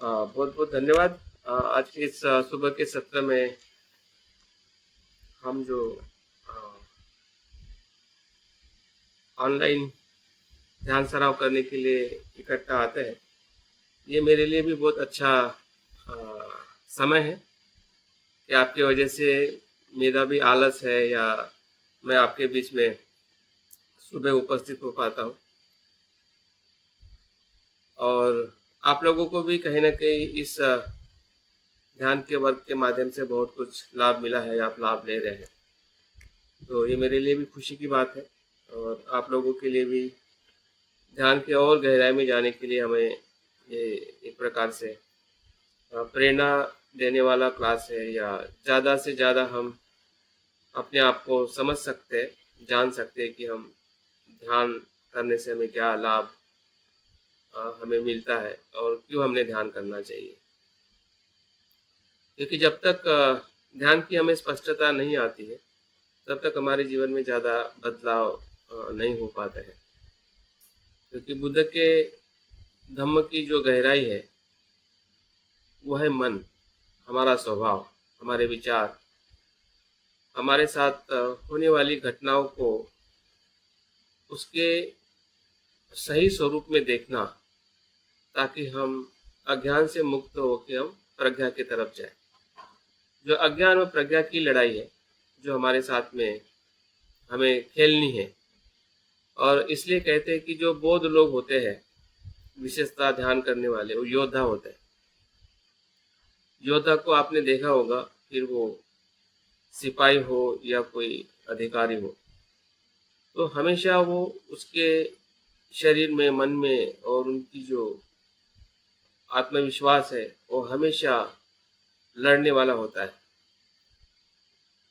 बहुत बहुत धन्यवाद। आज के इस सुबह के सत्र में हम जो ऑनलाइन ध्यान सराव करने के लिए इकट्ठा आते हैं, ये मेरे लिए भी बहुत अच्छा समय है कि आपकी वजह से मेरा भी आलस है या मैं आपके बीच में सुबह उपस्थित हो पाता हूँ। और आप लोगों को भी कहीं ना कहीं इस ध्यान के वर्ग के माध्यम से बहुत कुछ लाभ मिला है, आप लाभ ले रहे हैं, तो ये मेरे लिए भी खुशी की बात है। और आप लोगों के लिए भी ध्यान के और गहराई में जाने के लिए हमें ये एक प्रकार से प्रेरणा देने वाला क्लास है, या ज़्यादा से ज़्यादा हम अपने आप को समझ सकते हैं, जान सकते हैं कि हम ध्यान करने से हमें क्या लाभ हमें मिलता है और क्यों हमने ध्यान करना चाहिए। क्योंकि जब तक ध्यान की हमें स्पष्टता नहीं आती है, तब तक हमारे जीवन में ज़्यादा बदलाव नहीं हो पाते हैं। क्योंकि बुद्ध के धम्म की जो गहराई है वो है मन, हमारा स्वभाव, हमारे विचार, हमारे साथ होने वाली घटनाओं को उसके सही स्वरूप में देखना, ताकि हम अज्ञान से मुक्त होकर हम प्रज्ञा की तरफ जाए। जो अज्ञान और प्रज्ञा की लड़ाई है, जो हमारे साथ में हमें खेलनी है। और इसलिए कहते हैं कि जो बौद्ध लोग होते हैं, विशेषता ध्यान करने वाले, वो योद्धा होते हैं। योद्धा को आपने देखा होगा, फिर वो सिपाही हो या कोई अधिकारी हो, तो हमेशा वो उसके शरीर में, मन में और उनकी जो आत्मविश्वास है वो हमेशा लड़ने वाला होता है।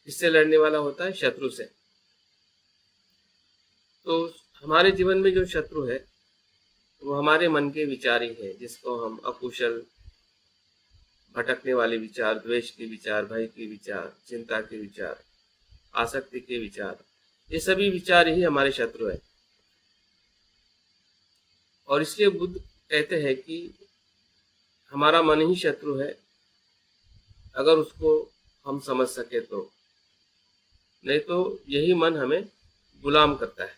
किससे लड़ने वाला होता है? शत्रु से। तो हमारे जीवन में जो शत्रु है वो हमारे मन के विचार ही है, जिसको हम अकुशल, भटकने वाले विचार, द्वेष के विचार, भय के विचार, चिंता के विचार, आसक्ति के विचार, ये सभी विचार ही हमारे शत्रु है। और इसलिए बुद्ध कहते हैं कि हमारा मन ही शत्रु है, अगर उसको हम समझ सके तो। नहीं तो यही मन हमें गुलाम करता है।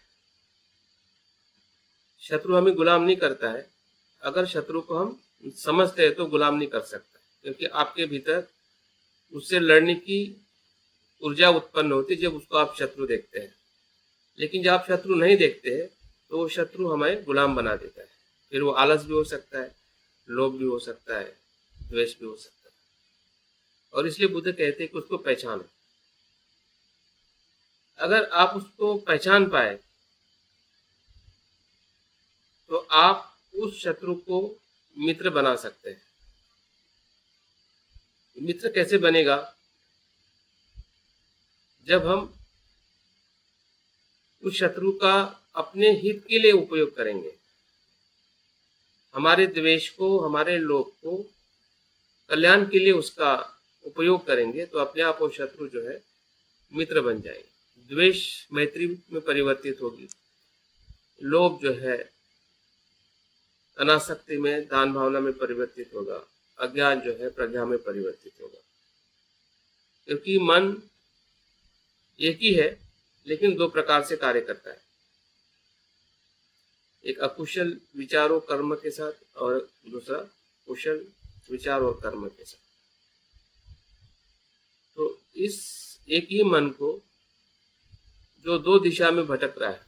शत्रु हमें गुलाम नहीं करता है। अगर शत्रु को हम समझते हैं तो गुलाम नहीं कर सकता, क्योंकि आपके भीतर उससे लड़ने की ऊर्जा उत्पन्न होती है जब उसको आप शत्रु देखते हैं। लेकिन जब आप शत्रु नहीं देखते हैं तो वो शत्रु हमें गुलाम बना देता है। फिर वो आलस भी हो सकता है, लोभ भी हो सकता है, द्वेष भी हो सकता है। और इसलिए बुद्ध कहते हैं कि उसको पहचानो। अगर आप उसको पहचान पाए तो आप उस शत्रु को मित्र बना सकते हैं। मित्र कैसे बनेगा? जब हम उस शत्रु का अपने हित के लिए उपयोग करेंगे, हमारे द्वेष को, हमारे लोभ को कल्याण के लिए उसका उपयोग करेंगे, तो अपने आप वो शत्रु जो है मित्र बन जाएंगे। द्वेष मैत्री में परिवर्तित होगी, लोभ जो है अनासक्ति में, दान भावना में परिवर्तित होगा, अज्ञान जो है प्रज्ञा में परिवर्तित होगा। क्योंकि मन एक ही है, लेकिन दो प्रकार से कार्य करता है। एक अकुशल विचारों कर्म के साथ, और दूसरा कुशल विचार और कर्म के साथ। तो इस एक ही मन को जो दो दिशा में भटक रहा है,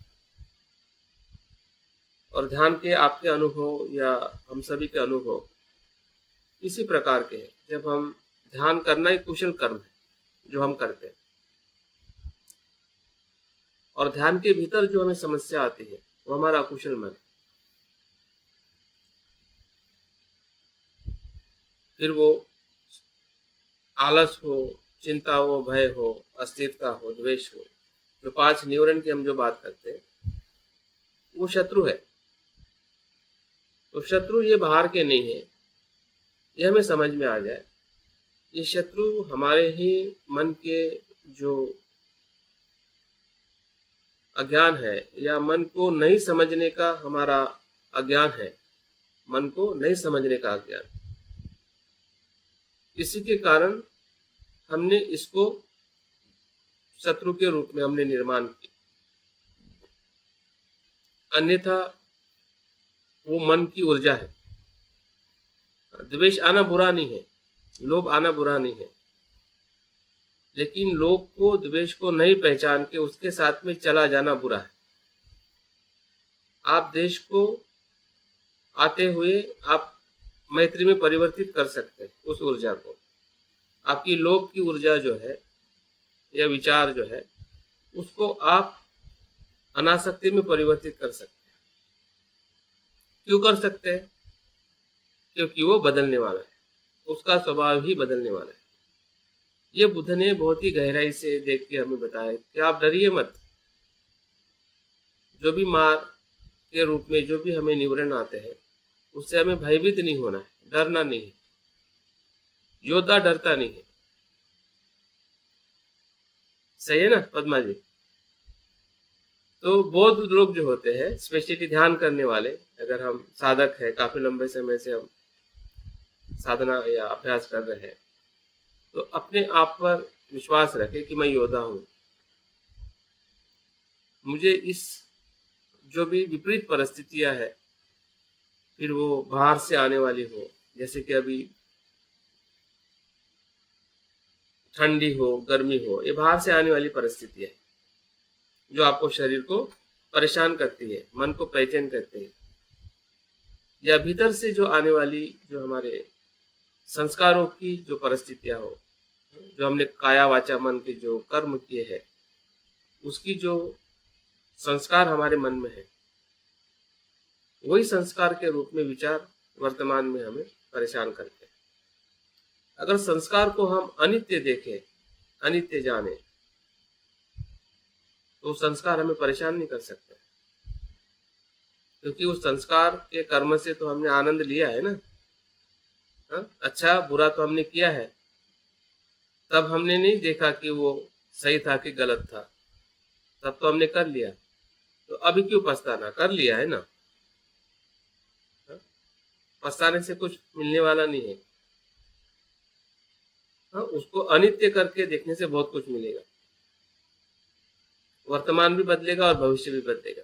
और ध्यान के आपके अनुभव या हम सभी के अनुभव इसी प्रकार के हैं। जब हम ध्यान करना एक कुशल कर्म है जो हम करते हैं, और ध्यान के भीतर जो हमें समस्या आती है वो हमारा अकुशल मन है। फिर वो आलस हो, चिंता हो, भय हो, अस्थिरता हो, द्वेष हो, जो 5 न्यूरन की हम जो बात करते हैं, वो शत्रु है। तो शत्रु ये बाहर के नहीं है, ये हमें समझ में आ जाए। ये शत्रु हमारे ही मन के जो अज्ञान है, या मन को नहीं समझने का हमारा अज्ञान है, मन को नहीं समझने का अज्ञान। इसी के कारण हमने इसको शत्रु के रूप में हमने निर्माण किया। अन्यथा वो मन की ऊर्जा है। द्वेष आना बुरा नहीं है, लोभ आना बुरा नहीं है, लेकिन लोभ को, द्वेष को नहीं पहचान के उसके साथ में चला जाना बुरा है। आप देश को आते हुए आप मैत्री में परिवर्तित कर सकते हैं उस ऊर्जा को। आपकी लोभ की ऊर्जा जो है या विचार जो है, उसको आप अनासक्ति में परिवर्तित कर सकते हैं। क्यों कर सकते हैं? क्योंकि वो बदलने वाला है, उसका स्वभाव ही बदलने वाला है। ये बुद्ध ने बहुत ही गहराई से देख के हमें बताया कि आप डरिए मत। जो भी मार के रूप में जो भी हमें निवरण आते हैं, उससे हमें भयभीत नहीं होना है, डरना नहीं है। योद्धा डरता नहीं है। सही है ना पद्मा जी? तो बौद्ध लोग जो होते हैं, स्पेशली ध्यान करने वाले, अगर हम साधक है, काफी लंबे समय से हम साधना या अभ्यास कर रहे हैं, तो अपने आप पर विश्वास रखें कि मैं योद्धा हूँ। मुझे इस जो भी विपरीत परिस्थितियां है, फिर वो बाहर से आने वाली हो, जैसे कि अभी ठंडी हो, गर्मी हो, ये बाहर से आने वाली परिस्थिति है जो आपको, शरीर को परेशान करती है, मन को बेचैन करती है, या भीतर से जो आने वाली जो हमारे संस्कारों की जो परिस्थितियां हो, जो हमने काया वाचा मन के जो कर्म किए हैं, उसकी जो संस्कार हमारे मन में है, वही संस्कार के रूप में विचार वर्तमान में हमें परेशान करते हैं। अगर संस्कार को हम अनित्य देखें, अनित्य जाने, तो संस्कार हमें परेशान नहीं कर सकते, क्योंकि उस संस्कार के कर्म से तो हमने आनंद लिया है ना। अच्छा बुरा तो हमने किया है, तब हमने नहीं देखा कि वो सही था कि गलत था, तब तो हमने कर लिया, तो अभी क्यों पछताना? कर लिया है ना। पछताने से कुछ मिलने वाला नहीं है। उसको अनित्य करके देखने से बहुत कुछ मिलेगा। वर्तमान भी बदलेगा और भविष्य भी बदलेगा।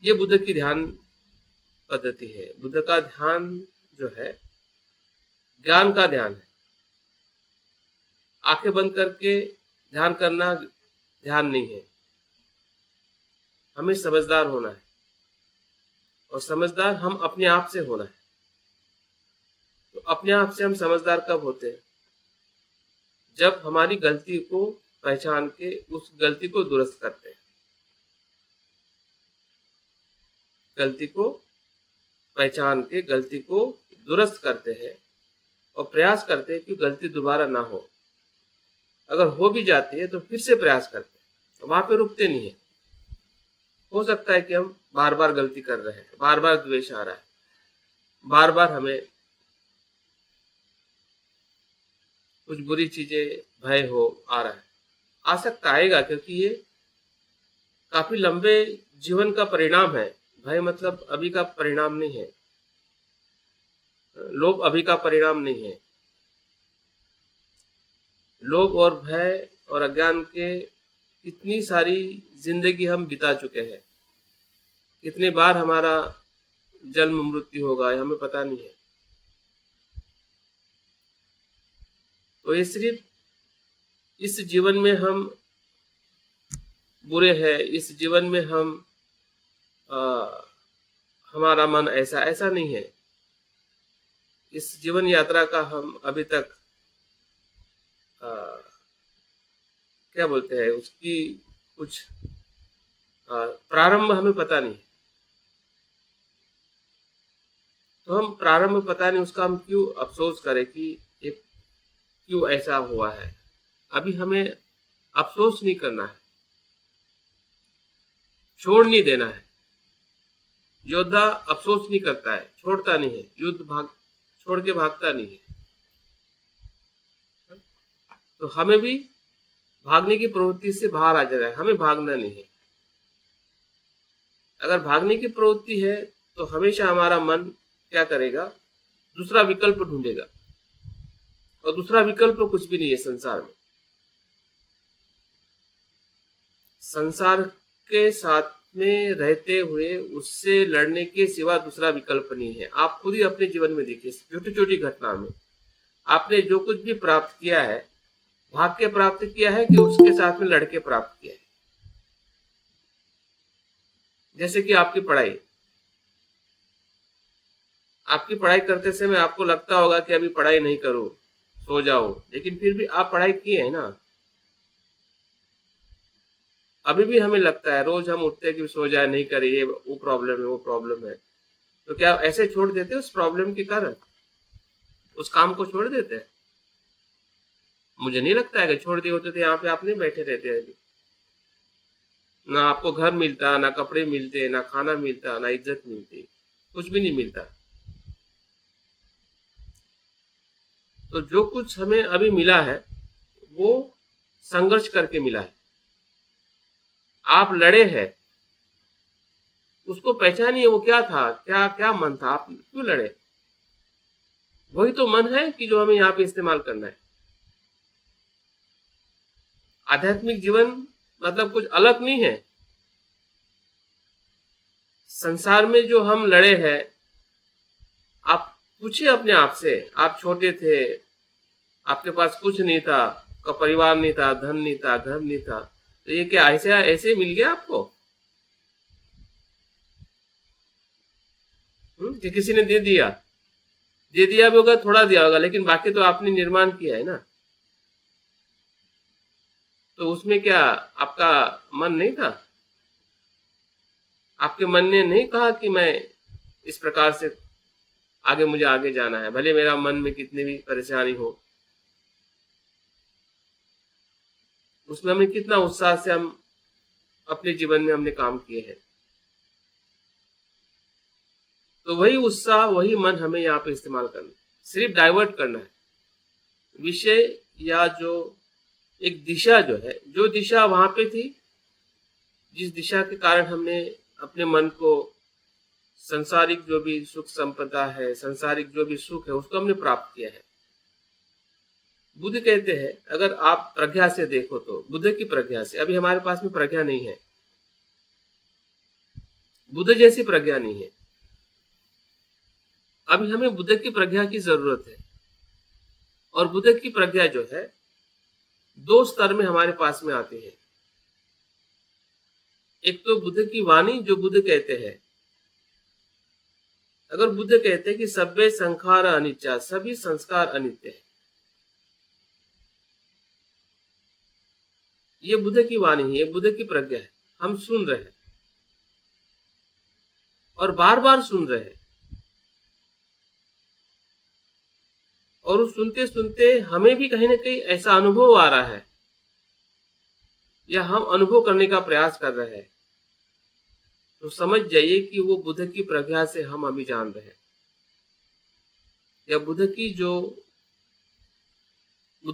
ये बुद्ध की ध्यान पद्धति है। बुद्ध का ध्यान जो है, ज्ञान का ध्यान है। आंखें बंद करके ध्यान करना ध्यान नहीं है। हमें समझदार होना है, और समझदार हम अपने आप से होना है। तो अपने आप से हम समझदार कब होते हैं? जब हमारी गलती को पहचान के उस गलती को दुरुस्त करते हैं। गलती को पहचान के गलती को दुरुस्त करते हैं और प्रयास करते हैं कि गलती दोबारा ना हो। अगर हो भी जाती है तो फिर से प्रयास करते हैं, वहां पे रुकते नहीं है। हो सकता है कि हम बार बार गलती कर रहे हैं, बार बार द्वेष आ रहा है, बार बार हमें कुछ बुरी चीजें भय हो आ रहा है। आ सकता आएगा, क्योंकि ये काफी लंबे जीवन का परिणाम है। भय मतलब अभी का परिणाम नहीं है, लोभ अभी का परिणाम नहीं है। लोभ और भय और अज्ञान के कितनी सारी जिंदगी हम बिता चुके हैं। कितनी बार हमारा जन्म मृत्यु होगा हमें पता नहीं है। तो ये सिर्फ इस जीवन में हम बुरे हैं, इस जीवन में हम हमारा मन ऐसा ऐसा नहीं है। इस जीवन यात्रा का हम अभी तक क्या बोलते हैं, उसकी कुछ प्रारंभ हमें पता नहीं। तो हम प्रारंभ पता नहीं, उसका हम क्यों अफसोस करें कि ये क्यों ऐसा हुआ है। अभी हमें अफसोस नहीं करना है, छोड़ नहीं देना है। योद्धा अफसोस नहीं करता है, छोड़ता नहीं है। युद्ध छोड़ के भागता नहीं है। तो हमें भी भागने की प्रवृत्ति से बाहर आ जाना है, हमें भागना नहीं है। अगर भागने की प्रवृत्ति है तो हमेशा हमारा मन क्या करेगा? दूसरा विकल्प ढूंढेगा, और दूसरा विकल्प कुछ भी नहीं है संसार में। संसार के साथ में रहते हुए उससे लड़ने के सिवा दूसरा विकल्प नहीं है। आप खुद ही अपने जीवन में देखिए, छोटी छोटी घटना में आपने जो कुछ भी प्राप्त किया है, भाग के प्राप्त किया है कि उसके साथ में लड़के प्राप्त किया है। जैसे कि आपकी पढ़ाई, आपकी पढ़ाई करते समय आपको लगता होगा कि अभी पढ़ाई नहीं करो, सो जाओ, लेकिन फिर भी आप पढ़ाई किए हैं ना। अभी भी हमें लगता है, रोज हम उठते हैं कि सो जाए, नहीं करे, ये वो प्रॉब्लम है, वो प्रॉब्लम है, तो क्या ऐसे छोड़ देते उस प्रॉब्लम के कारण, उस काम को छोड़ देते हैं? मुझे नहीं लगता है कि छोड़ दिए होते तो यहाँ पे आप नहीं बैठे रहते हैं अभी। ना आपको घर मिलता, ना कपड़े मिलते, ना खाना मिलता, ना इज्जत मिलती, कुछ भी नहीं मिलता। तो जो कुछ हमें अभी मिला है वो संघर्ष करके मिला है। आप लड़े हैं, उसको पहचानिए, वो क्या था, क्या क्या मन था, आप क्यों लड़े? वही तो मन है कि जो हमें यहाँ पे इस्तेमाल करना है। आध्यात्मिक जीवन मतलब कुछ अलग नहीं है। संसार में जो हम लड़े हैं, आप पूछिए अपने आप से, आप छोटे थे, आपके पास कुछ नहीं था, आपका परिवार नहीं था, धन नहीं था, घर नहीं था, तो ये क्या ऐसे ऐसे मिल गया आपको? कि किसी ने दे दिया भी होगा, थोड़ा दिया होगा, लेकिन बाकी तो आपने निर्माण किया है ना। तो उसमें क्या आपका मन नहीं था? आपके मन ने नहीं कहा कि मैं इस प्रकार से मुझे आगे जाना है, भले मेरा मन में कितनी भी परेशानी हो। उसमें हमें कितना उत्साह से हम अपने जीवन में हमने काम किए हैं। तो वही उत्साह, वही मन हमें यहाँ पे इस्तेमाल करना है, सिर्फ डाइवर्ट करना है विषय, या जो एक दिशा जो है, जो दिशा वहां पे थी, जिस दिशा के कारण हमने अपने मन को संसारिक जो भी सुख संपदा है, संसारिक जो भी सुख है, उसको हमने प्राप्त किया है। बुद्ध कहते हैं, अगर आप प्रज्ञा से देखो तो, बुद्ध की प्रज्ञा से, अभी हमारे पास में प्रज्ञा नहीं है, बुद्ध जैसी प्रज्ञा नहीं है। अभी हमें बुद्ध की प्रज्ञा की जरूरत है। और बुद्ध की प्रज्ञा जो है, दो स्तर में हमारे पास में आती है। एक तो बुद्ध की वाणी, जो बुद्ध कहते हैं, अगर बुद्ध कहते हैं कि सभ्य संखार अनित्य, सभी संस्कार अनित्य है, ये बुद्ध की वाणी है, ये बुद्ध की प्रज्ञा है। हम सुन रहे हैं और बार बार सुन रहे हैं, और उस सुनते सुनते हमें भी कहीं ना कहीं ऐसा अनुभव आ रहा है, या हम अनुभव करने का प्रयास कर रहे हैं। तो समझ जाइए कि वो बुद्ध की प्रज्ञा से हम अभी जान रहे हैं, या बुद्ध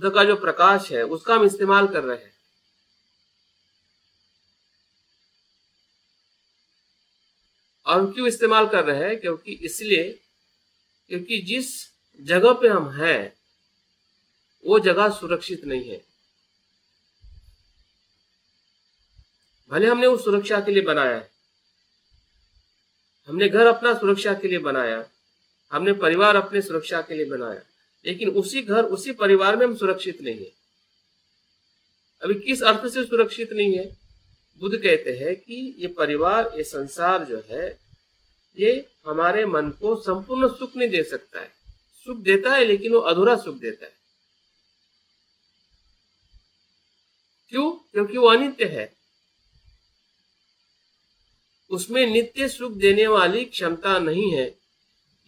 का जो प्रकाश है उसका हम इस्तेमाल कर रहे हैं। और क्यों इस्तेमाल कर रहे हैं? क्योंकि जिस जगह पे हम हैं वो जगह सुरक्षित नहीं है। भले हमने उस सुरक्षा के लिए बनाया है, हमने घर अपना सुरक्षा के लिए बनाया, हमने परिवार अपने सुरक्षा के लिए बनाया, लेकिन उसी घर, उसी परिवार में हम सुरक्षित नहीं है। अभी किस अर्थ से सुरक्षित नहीं है? बुद्ध कहते हैं कि ये परिवार, ये संसार जो है, ये हमारे मन को संपूर्ण सुख नहीं दे सकता है। सुख देता है, लेकिन वो अधूरा सुख देता है। क्यों? क्योंकि वो अनित्य है। उसमें नित्य सुख देने वाली क्षमता नहीं है।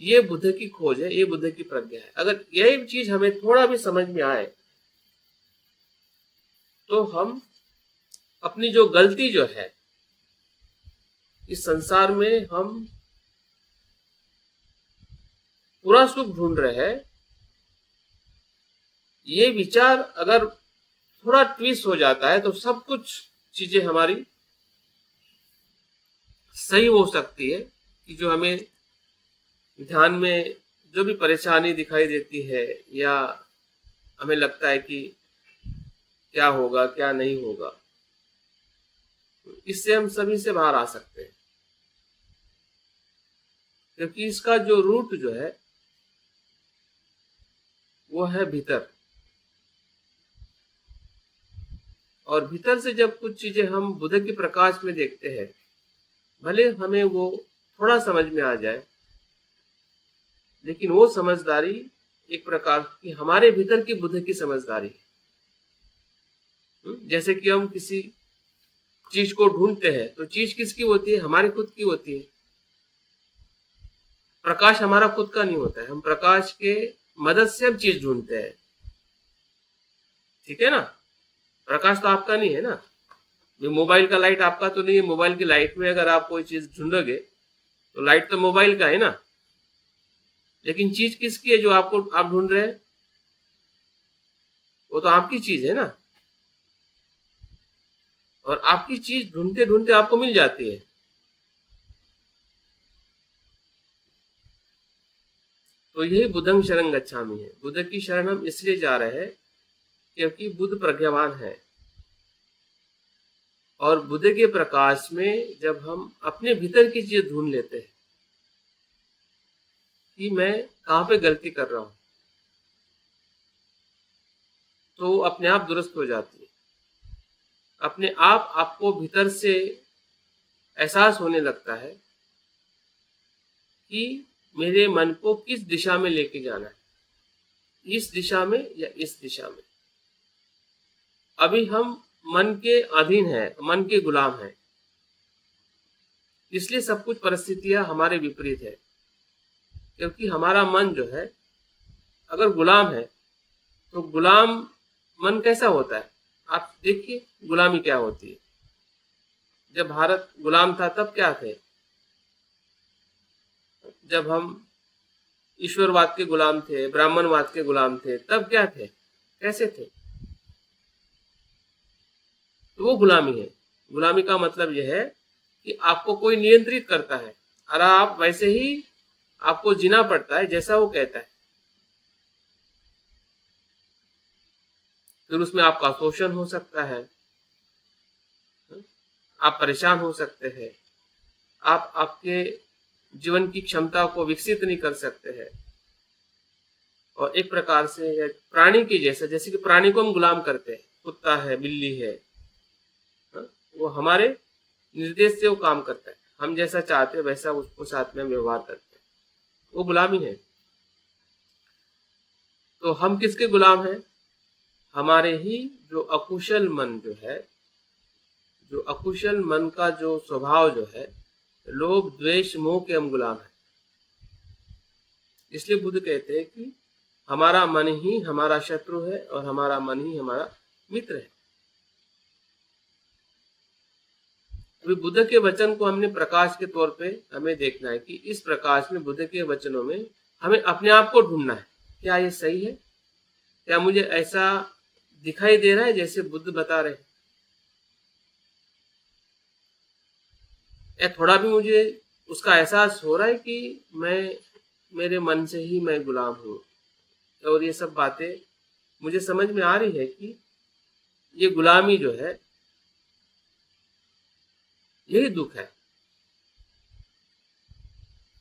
ये बुद्ध की खोज है, ये बुद्ध की प्रज्ञा है। अगर यही चीज हमें थोड़ा भी समझ में आए तो हम अपनी जो गलती जो है, इस संसार में हम पूरा सुख ढूंढ रहे हैं, ये विचार अगर थोड़ा ट्विस्ट हो जाता है तो सब कुछ चीजें हमारी सही हो सकती है। कि जो हमें ध्यान में जो भी परेशानी दिखाई देती है या हमें लगता है कि क्या होगा क्या नहीं होगा, इससे हम सभी से बाहर आ सकते हैं, क्योंकि इसका जो रूट जो है वो है भीतर। और भीतर से जब कुछ चीजें हम बुद्ध के प्रकाश में देखते हैं, भले हमें वो थोड़ा समझ में आ जाए, लेकिन वो समझदारी एक प्रकार की हमारे भीतर की बुद्ध की समझदारी है। जैसे कि हम किसी चीज को ढूंढते हैं तो चीज किसकी होती है? हमारी खुद की होती है। प्रकाश हमारा खुद का नहीं होता है, हम प्रकाश के मदद से हम चीज ढूंढते हैं, ठीक है ना। प्रकाश तो आपका नहीं है ना, मोबाइल का लाइट आपका तो नहीं है। मोबाइल की लाइट में अगर आप कोई चीज ढूंढोगे तो लाइट तो मोबाइल का है ना, लेकिन चीज किसकी है जो आपको आप ढूंढ रहे हैं? वो तो आपकी चीज है ना। और आपकी चीज ढूंढते ढूंढते आपको मिल जाती है। तो यही बुद्धं शरणं गच्छामि है। बुद्ध की शरण हम इसलिए जा रहे हैं क्योंकि बुद्ध प्रज्ञावान है, और बुद्ध के प्रकाश में जब हम अपने भीतर की चीज ढूंढ लेते हैं कि मैं कहाँ पे गलती कर रहा हूं, तो अपने आप दुरुस्त हो जाती है। अपने आप आपको भीतर से एहसास होने लगता है कि मेरे मन को किस दिशा में लेके जाना है, इस दिशा में या इस दिशा में। अभी हम मन के अधीन हैं, मन के गुलाम हैं, इसलिए सब कुछ परिस्थितियां हमारे विपरीत है। क्योंकि हमारा मन जो है अगर गुलाम है तो गुलाम मन कैसा होता है? आप देखिए गुलामी क्या होती है। जब भारत गुलाम था तब क्या थे? जब हम ईश्वरवाद के गुलाम थे, ब्राह्मणवाद के गुलाम थे, तब क्या थे, कैसे थे? तो वो गुलामी है। गुलामी का मतलब यह है कि आपको कोई नियंत्रित करता है और आप वैसे ही आपको जीना पड़ता है जैसा वो कहता है। फिर उसमें आपका शोषण हो सकता है, आप परेशान हो सकते हैं, आप आपके जीवन की क्षमता को विकसित नहीं कर सकते हैं। और एक प्रकार से प्राणी की जैसे कि प्राणी को हम गुलाम करते हैं, कुत्ता है, बिल्ली है, वो हमारे निर्देश से वो काम करता है, हम जैसा चाहते हैं वैसा उसको साथ में व्यवहार करते हैं, वो गुलामी है। तो हम किसके गुलाम हैं? हमारे ही जो अकुशल मन जो है, जो अकुशल मन का जो स्वभाव जो है, लोभ द्वेष मोह के हम गुलाम हैं। इसलिए बुद्ध कहते हैं कि हमारा मन ही हमारा शत्रु है और हमारा मन ही हमारा मित्र है। अभी बुद्ध के वचन को हमने प्रकाश के तौर पे हमें देखना है कि इस प्रकाश में बुद्ध के वचनों में हमें अपने आप को ढूंढना है। क्या ये सही है? क्या मुझे ऐसा दिखाई दे रहा है जैसे बुद्ध बता रहे हैं, या थोड़ा भी मुझे उसका एहसास हो रहा है कि मैं मेरे मन से ही मैं गुलाम हूँ? और ये सब बातें मुझे समझ में आ रही है कि ये गुलामी जो है यही दुख है,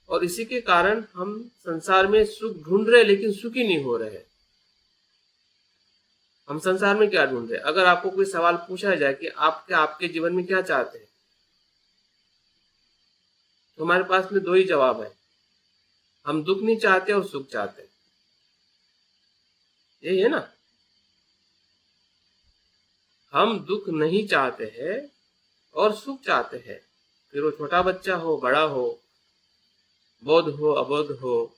और इसी के कारण हम संसार में सुख ढूंढ रहे हैं लेकिन सुखी नहीं हो रहे हैं। हम संसार में क्या ढूंढ रहे हैं? अगर आपको कोई सवाल पूछा जाए कि आप क्या आपके जीवन में क्या चाहते हैं, तो हमारे पास में दो ही जवाब है। हम दुख नहीं चाहते और सुख चाहते हैं, यही है ना। हम दुख नहीं चाहते हैं और सुख चाहते हैं, फिर वो छोटा बच्चा हो, बड़ा हो, बौद्ध हो, अबौद्ध हो,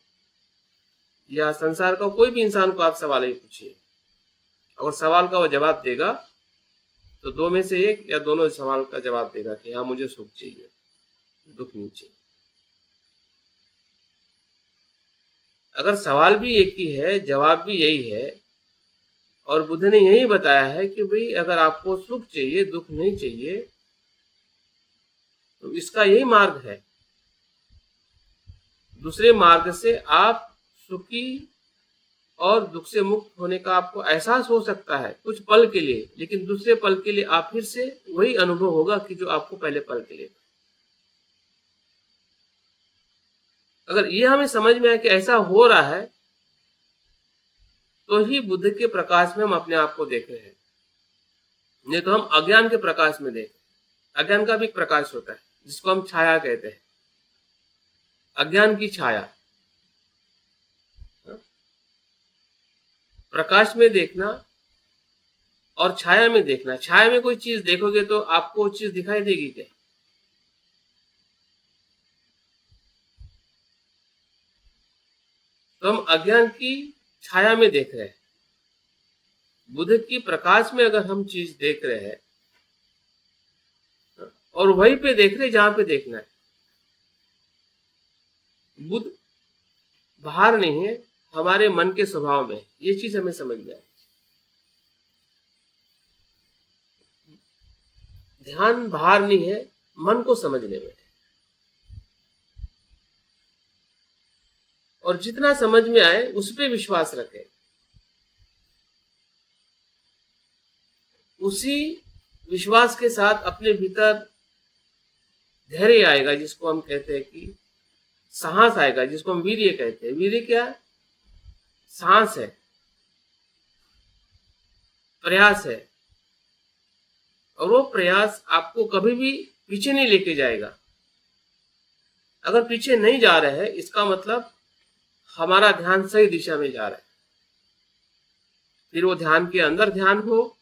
या संसार का कोई भी इंसान को आप सवाल ही पूछिए, अगर सवाल का वो जवाब देगा तो दो में से एक या दोनों सवाल का जवाब देगा कि हाँ मुझे सुख चाहिए, दुख नहीं चाहिए। अगर सवाल भी एक ही है, जवाब भी यही है, और बुद्ध ने यही बताया है कि भाई अगर आपको सुख चाहिए, दुख नहीं चाहिए, तो इसका यही मार्ग है। दूसरे मार्ग से आप सुखी और दुख से मुक्त होने का आपको एहसास हो सकता है कुछ पल के लिए, लेकिन दूसरे पल के लिए आप फिर से वही अनुभव होगा कि जो आपको पहले पल के लिए। अगर ये हमें समझ में आए कि ऐसा हो रहा है, तो ही बुद्ध के प्रकाश में हम अपने आप को देख रहे हैं। नहीं तो हम अज्ञान के प्रकाश में देख। अज्ञान का भी एक प्रकाश होता है जिसको हम छाया कहते हैं, अज्ञान की छाया। प्रकाश में देखना और छाया में देखना। छाया में कोई चीज देखोगे तो आपको वो चीज दिखाई देगी क्या? तो हम अज्ञान की छाया में देख रहे हैं। बुद्ध की प्रकाश में अगर हम चीज देख रहे हैं और वहीं पे देख रहे जहां पे देखना है, बुद्ध बाहर नहीं है, हमारे मन के स्वभाव में। ये चीज हमें समझ में आए। ध्यान बाहर नहीं है, मन को समझने में। और जितना समझ में आए उस पर विश्वास रखें। उसी विश्वास के साथ अपने भीतर धैर्य आएगा, जिसको हम कहते हैं कि साहस आएगा, जिसको हम वीर्य कहते हैं। वीर्य क्या? साहस है, प्रयास है। और वो प्रयास आपको कभी भी पीछे नहीं लेके जाएगा। अगर पीछे नहीं जा रहे हैं, इसका मतलब हमारा ध्यान सही दिशा में जा रहा है। फिर वो ध्यान के अंदर ध्यान हो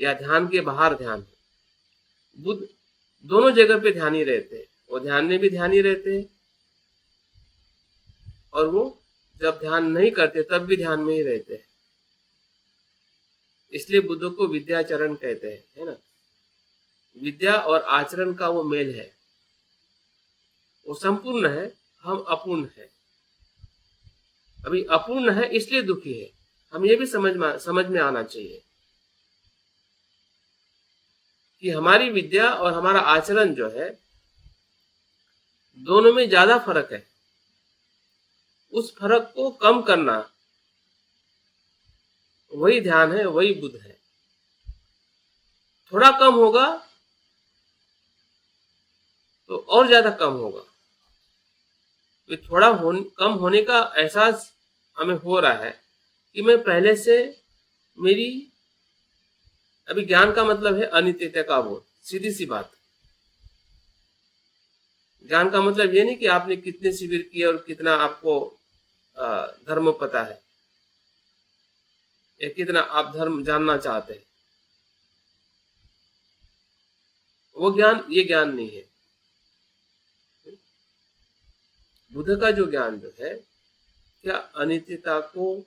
या ध्यान के बाहर ध्यान हो, बुद्ध दोनों जगह पे ध्यान ही रहते हैं। वो ध्यान में भी ध्यान ही रहते हैं, और वो जब ध्यान नहीं करते तब भी ध्यान में ही रहते हैं। इसलिए बुद्ध को विद्याचरण कहते हैं, है ना। विद्या और आचरण का वो मेल है। वो संपूर्ण है, हम अपूर्ण है। अभी अपूर्ण है इसलिए दुखी है। हम ये भी समझ में आना चाहिए कि हमारी विद्या और हमारा आचरण जो है, दोनों में ज्यादा फर्क है। उस फर्क को कम करना वही ध्यान है, वही बुद्ध है। थोड़ा कम होगा तो और ज्यादा कम होगा। तो थोड़ा कम होने का एहसास हमें हो रहा है कि मैं पहले से मेरी, अभी ज्ञान का मतलब है अनित्यता का बोध। सीधी सी बात। ज्ञान का मतलब ये नहीं कि आपने कितने शिविर किए और कितना आपको धर्म पता है, या कितना आप धर्म जानना चाहते हैं। वो ज्ञान, ये ज्ञान नहीं है। बुद्ध का जो ज्ञान जो है, क्या अनित्यता को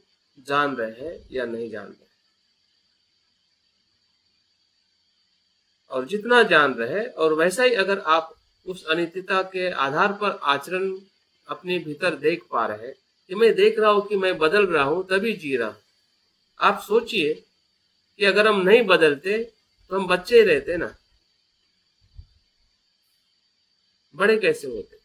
जान रहे हैं या नहीं जान रहे, और जितना जान रहे हैं, और वैसा ही अगर आप उस अनित्यता के आधार पर आचरण अपने भीतर देख पा रहे हैं कि मैं देख रहा हूं कि मैं बदल रहा हूं, तभी जी रहा हूं। आप सोचिए कि अगर हम नहीं बदलते तो हम बच्चे ही रहते ना, बड़े कैसे होते।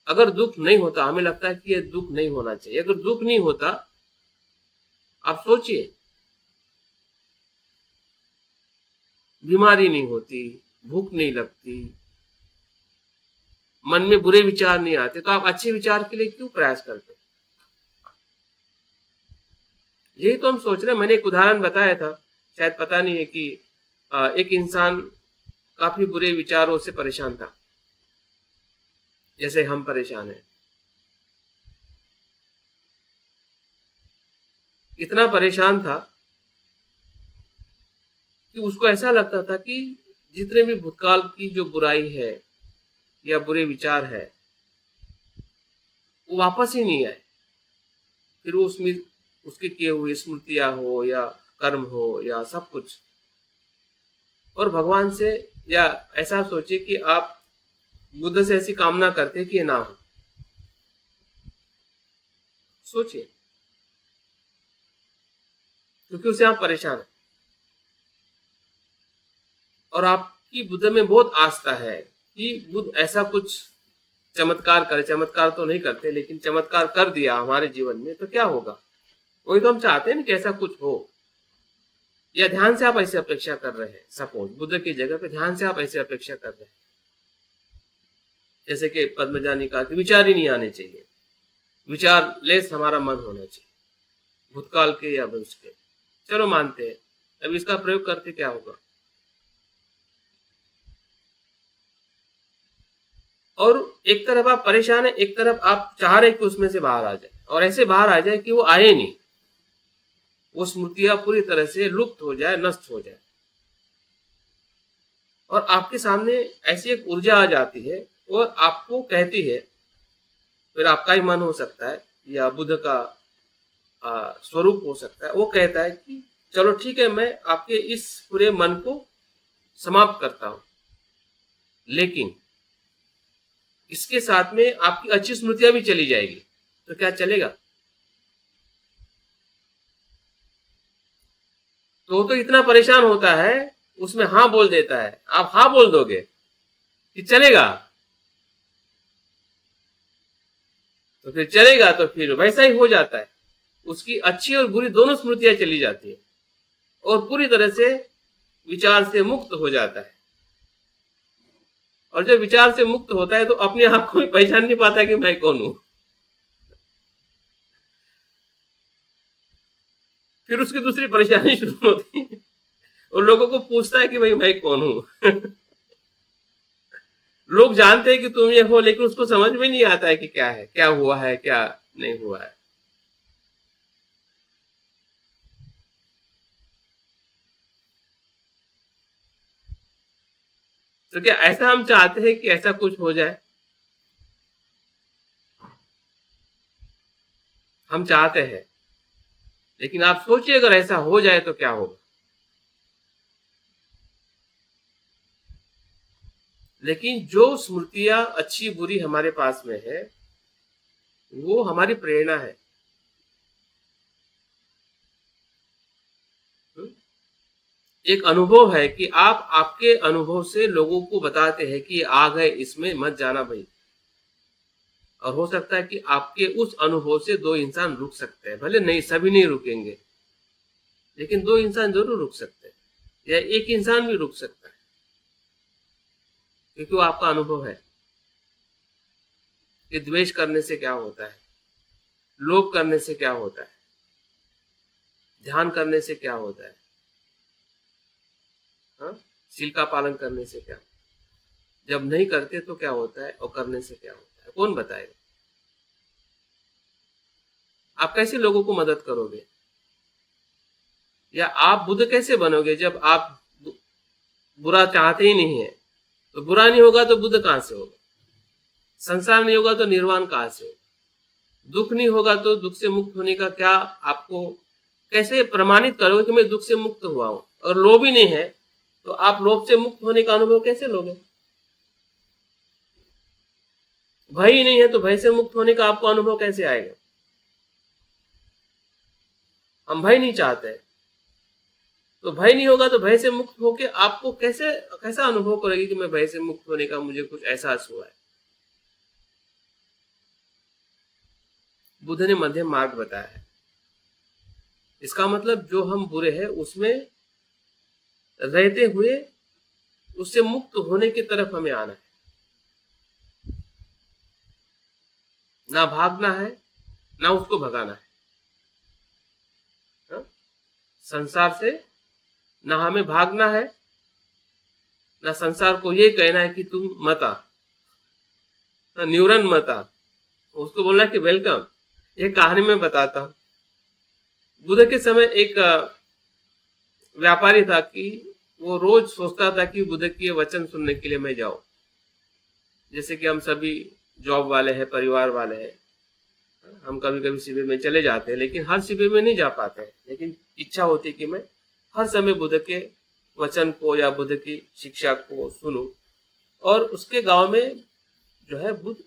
अगर दुख नहीं होता, हमें लगता है कि ये दुख नहीं होना चाहिए। अगर दुख नहीं होता, आप सोचिए, बीमारी नहीं होती, भूख नहीं लगती, मन में बुरे विचार नहीं आते, तो आप अच्छे विचार के लिए क्यों प्रयास करते? यही तो हम सोच रहे हैं। मैंने एक उदाहरण बताया था, शायद पता नहीं है, कि एक इंसान काफी बुरे विचारों से परेशान था, जैसे हम परेशान हैं। इतना परेशान था कि उसको ऐसा लगता था कि जितने भी भूतकाल की जो बुराई है या बुरे विचार है, वो वापस ही नहीं आए। फिर वो उसमें उसके किए हुए स्मृतियां हो या कर्म हो या सब कुछ। और भगवान से, या ऐसा सोचिए कि आप बुद्ध से ऐसी कामना करते कि ये ना हो। सोचिए, क्योंकि उसे आप परेशान है और आपकी बुद्ध में बहुत आस्था है कि बुद्ध ऐसा कुछ चमत्कार करे, चमत्कार तो नहीं करते लेकिन चमत्कार कर दिया हमारे जीवन में, तो क्या होगा? वही तो हम चाहते हैं ना कि ऐसा कुछ हो। या ध्यान से आप ऐसे अपेक्षा कर रहे हैं, सपोज बुद्ध की जगह पे ध्यान से आप ऐसे अपेक्षा कर रहे हैं, जैसे कि पद्मजा ने कहा कि विचार ही नहीं आने चाहिए, विचार लेस हमारा मन होना चाहिए, भूतकाल के या भविष्य के। चलो मानते हैं, अब इसका प्रयोग करके क्या होगा? और एक तरफ आप परेशान है, एक तरफ आप चाह रहे कि उसमें से बाहर आ जाए, और ऐसे बाहर आ जाए कि वो आए नहीं, वो स्मृतियां पूरी तरह से लुप्त हो जाए, नष्ट हो जाए, और आपके सामने ऐसी एक ऊर्जा आ जाती है और आपको कहती है, फिर आपका ही मन हो सकता है या बुद्ध का स्वरूप हो सकता है, वो कहता है कि चलो ठीक है, मैं आपके इस पूरे मन को समाप्त करता हूं, लेकिन इसके साथ में आपकी अच्छी स्मृतियां भी चली जाएगी, तो क्या चलेगा? तो वो तो इतना परेशान होता है, उसमें हाँ बोल देता है। आप हाँ बोल दोगे कि चलेगा, तो फिर चलेगा, तो फिर वैसा ही हो जाता है। उसकी अच्छी और बुरी दोनों स्मृतियां चली जाती है और पूरी तरह से विचार से मुक्त हो जाता है। और जब विचार से मुक्त होता है तो अपने आप को भी पहचान नहीं पाता कि मैं कौन हूं। फिर उसकी दूसरी परेशानी शुरू होती है, और लोगों को पूछता है कि भाई मैं कौन हूं। लोग जानते हैं कि तुम ये हो, लेकिन उसको समझ में नहीं आता है कि क्या है, क्या हुआ है, क्या नहीं हुआ है। तो क्या ऐसा हम चाहते हैं कि ऐसा कुछ हो जाए? हम चाहते हैं, लेकिन आप सोचिए अगर ऐसा हो जाए तो क्या होगा? लेकिन जो स्मृतियां अच्छी बुरी हमारे पास में है, वो हमारी प्रेरणा है। एक अनुभव है कि आप आपके अनुभव से लोगों को बताते हैं कि आ गए, इसमें मत जाना भाई। और हो सकता है कि आपके उस अनुभव से दो इंसान रुक सकते हैं, भले नहीं सभी नहीं रुकेंगे, लेकिन दो इंसान जरूर रुक सकते हैं, या एक इंसान भी रुक सकता है, क्योंकि वो आपका अनुभव है कि द्वेष करने से क्या होता है, लोभ करने से क्या होता है, ध्यान करने से क्या होता है, हाँ, शील का पालन करने से क्या, जब नहीं करते तो क्या होता है, और करने से क्या होता है, कौन बताएगा? आप कैसे लोगों को मदद करोगे? या आप बुद्ध कैसे बनोगे जब आप बुरा चाहते ही नहीं है? तो बुरा नहीं होगा तो बुद्ध कहां से होगा? संसार नहीं होगा तो निर्वाण कहां से होगा? दुख नहीं होगा तो दुख से मुक्त होने का क्या आपको कैसे प्रमाणित करोगे कि मैं दुख से मुक्त हुआ हूं? और लोभ ही नहीं है तो आप लोभ से मुक्त होने का अनुभव कैसे लोगे? भय ही नहीं है तो भय से मुक्त होने का आपको अनुभव कैसे आएगा? हम भय नहीं चाहते, तो भय नहीं होगा तो भय से मुक्त होके आपको कैसे कैसा अनुभव करेगी कि मैं भय से मुक्त होने का मुझे कुछ एहसास हुआ है? बुद्ध ने मध्यम मार्ग बताया है। इसका मतलब जो हम बुरे हैं उसमें रहते हुए उससे मुक्त होने की तरफ हमें आना है, ना भागना है, ना उसको भगाना है। हाँ? संसार से ना हमें भागना है, ना संसार को ये कहना है कि तुम मत आ, ना न्यूरन मत आ, उसको बोलना है कि वेलकम। ये कहानी में बताता हूँ। बुद्ध के समय एक व्यापारी था कि वो रोज सोचता था कि बुद्ध के वचन सुनने के लिए मैं जाऊं। जैसे कि हम सभी जॉब वाले हैं, परिवार वाले हैं, हम कभी कभी शिविर में चले जाते हैं, लेकिन हर शिविर में नहीं जा पाते हैं। लेकिन इच्छा होती है कि मैं हर समय बुद्ध के वचन को या बुद्ध की शिक्षा को सुनूं। और उसके गांव में जो है बुद्ध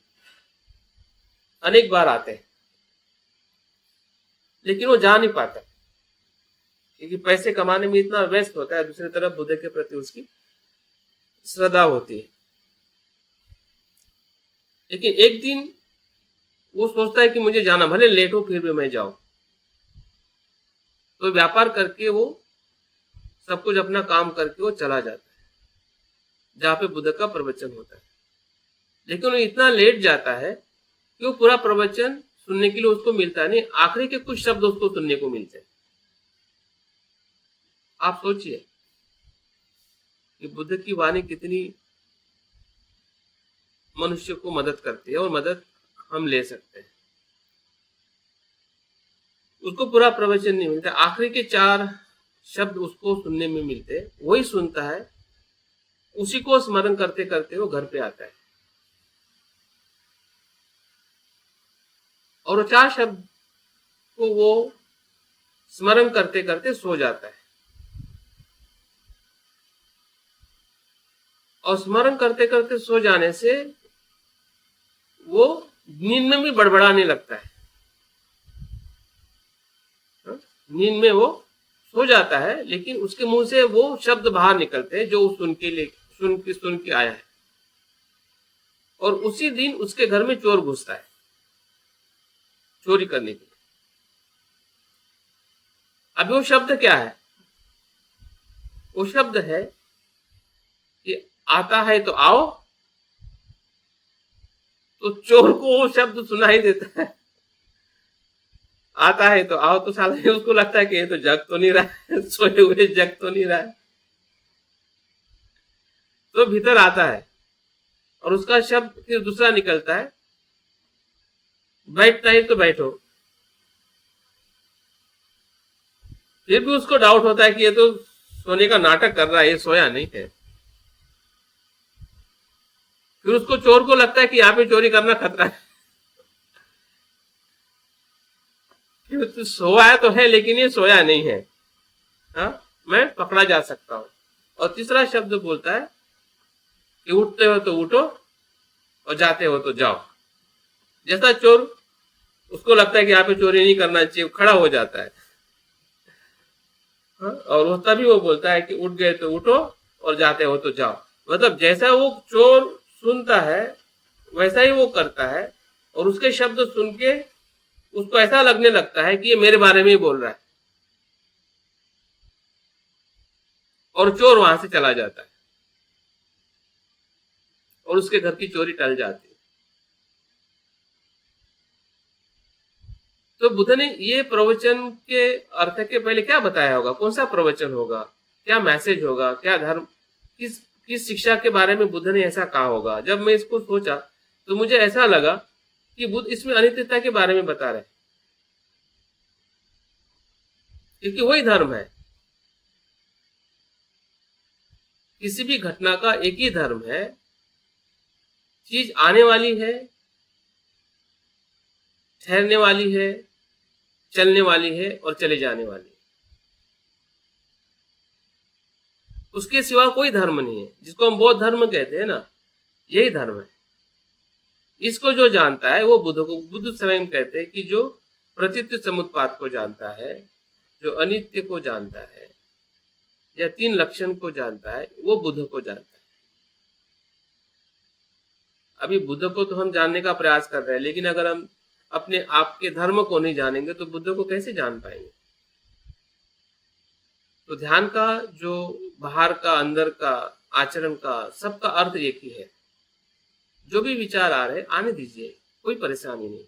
अनेक बार आते हैं, लेकिन वो जा नहीं पाता क्योंकि पैसे कमाने में इतना व्यस्त होता है। दूसरी तरफ बुद्ध के प्रति उसकी श्रद्धा होती है। लेकिन एक दिन वो सोचता है कि मुझे जाना, भले लेट हो फिर भी मैं जाऊं। तो व्यापार करके वो सब कुछ अपना काम करके वो चला जाता है जहाँ पे बुद्ध का प्रवचन होता है। लेकिन वो इतना लेट जाता है कि वो पूरा प्रवचन सुनने के लिए उसको मिलता नहीं, आखिरी के कुछ शब्द उसको सुनने को मिलते हैं। आप सोचिए कि बुद्ध की वाणी कितनी मनुष्य को मदद करती है, और मदद हम ले सकते हैं। उसको पूरा प्रवचन नहीं मिलता, आखिरी के 4 शब्द उसको सुनने में मिलते, वही सुनता है, उसी को स्मरण करते करते वो घर पे आता है, और वो 4 शब्द को वो स्मरण करते करते सो जाता है। और स्मरण करते करते सो जाने से वो नींद में भी बड़बड़ाने लगता है। नींद में वो सो जाता है, लेकिन उसके मुंह से वो शब्द बाहर निकलते हैं जो वो सुन के आया है। और उसी दिन उसके घर में चोर घुसता है चोरी करने के लिए। अभी वो शब्द क्या है? वो शब्द है कि आता है तो आओ। तो चोर को वो शब्द सुनाई देता है, आता है तो आओ। तो साला उसको लगता है कि ये तो जग तो नहीं रहा है, सोए हुए जग तो नहीं रहा है। तो भीतर आता है और उसका शब्द फिर दूसरा निकलता है, बैठता है तो बैठो। फिर भी उसको डाउट होता है कि ये तो सोने का नाटक कर रहा है, ये सोया नहीं है। फिर उसको चोर को लगता है कि यहाँ पे चोरी करना खतरा है, तो सोया है तो है लेकिन ये सोया नहीं है, हाँ, मैं पकड़ा जा सकता हूं। और तीसरा शब्द बोलता है कि उठते हो तो उठो और जाते हो तो जाओ। जैसा चोर, उसको लगता है कि यहाँ पे चोरी नहीं करना चाहिए, खड़ा हो जाता है, हाँ? और वो तभी वो बोलता है कि उठ गए तो उठो और जाते हो तो जाओ। मतलब जैसा वो चोर सुनता है वैसा ही वो करता है, और उसके शब्द सुन के उसको ऐसा लगने लगता है कि ये मेरे बारे में ही बोल रहा है, और चोर वहां से चला जाता है और उसके घर की चोरी टल जाती है। तो बुद्ध ने ये प्रवचन के अर्थ के पहले क्या बताया होगा? कौन सा प्रवचन होगा, क्या मैसेज होगा, क्या धर्म, किस किस शिक्षा के बारे में बुद्ध ने ऐसा कहा होगा? जब मैं इसको सोचा तो मुझे ऐसा लगा कि बुद्ध इसमें अनित्यता के बारे में बता रहे, क्योंकि वही धर्म है। किसी भी घटना का एक ही धर्म है, चीज आने वाली है, ठहरने वाली है, चलने वाली है और चले जाने वाली है। उसके सिवा कोई धर्म नहीं है, जिसको हम बौद्ध धर्म कहते हैं ना, यही धर्म है। इसको जो जानता है वो बुद्ध स्वयं कहते हैं कि जो प्रतीत्य समुत्पाद को जानता है, जो अनित्य को जानता है, या 3 लक्षण को जानता है, वो बुद्ध को जानता है। अभी बुद्ध को तो हम जानने का प्रयास कर रहे हैं, लेकिन अगर हम अपने आप के धर्म को नहीं जानेंगे तो बुद्ध को कैसे जान पाएंगे? तो ध्यान का जो बाहर का, अंदर का, आचरण का, सबका अर्थ एक ही है। जो भी विचार आ रहे आने दीजिए, कोई परेशानी नहीं।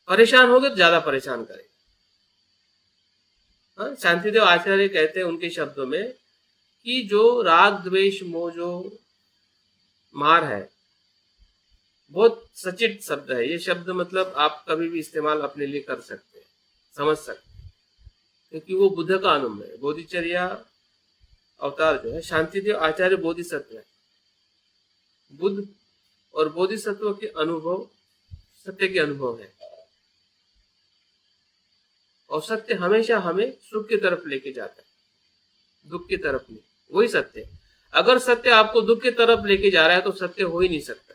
परेशान हो गए तो ज्यादा परेशान करें। हाँ, शांतिदेव आचार्य कहते हैं उनके शब्दों में कि जो राग द्वेष मोह जो मार है, बहुत सचित शब्द है ये शब्द। मतलब आप कभी भी इस्तेमाल अपने लिए कर सकते हैं, समझ सकते हैं, क्योंकि वो बुद्ध का अनुभव है। बोधिचर्या अवतार जो है शांतिदेव आचार्य बोधिसत्व है। बुद्ध और बोधिसत्व के अनुभव सत्य के अनुभव है, और सत्य हमेशा हमें सुख की तरफ लेके जाता है, दुख की तरफ नहीं। वही सत्य है। अगर सत्य आपको दुख की तरफ लेके जा रहा है तो सत्य हो ही नहीं सकता।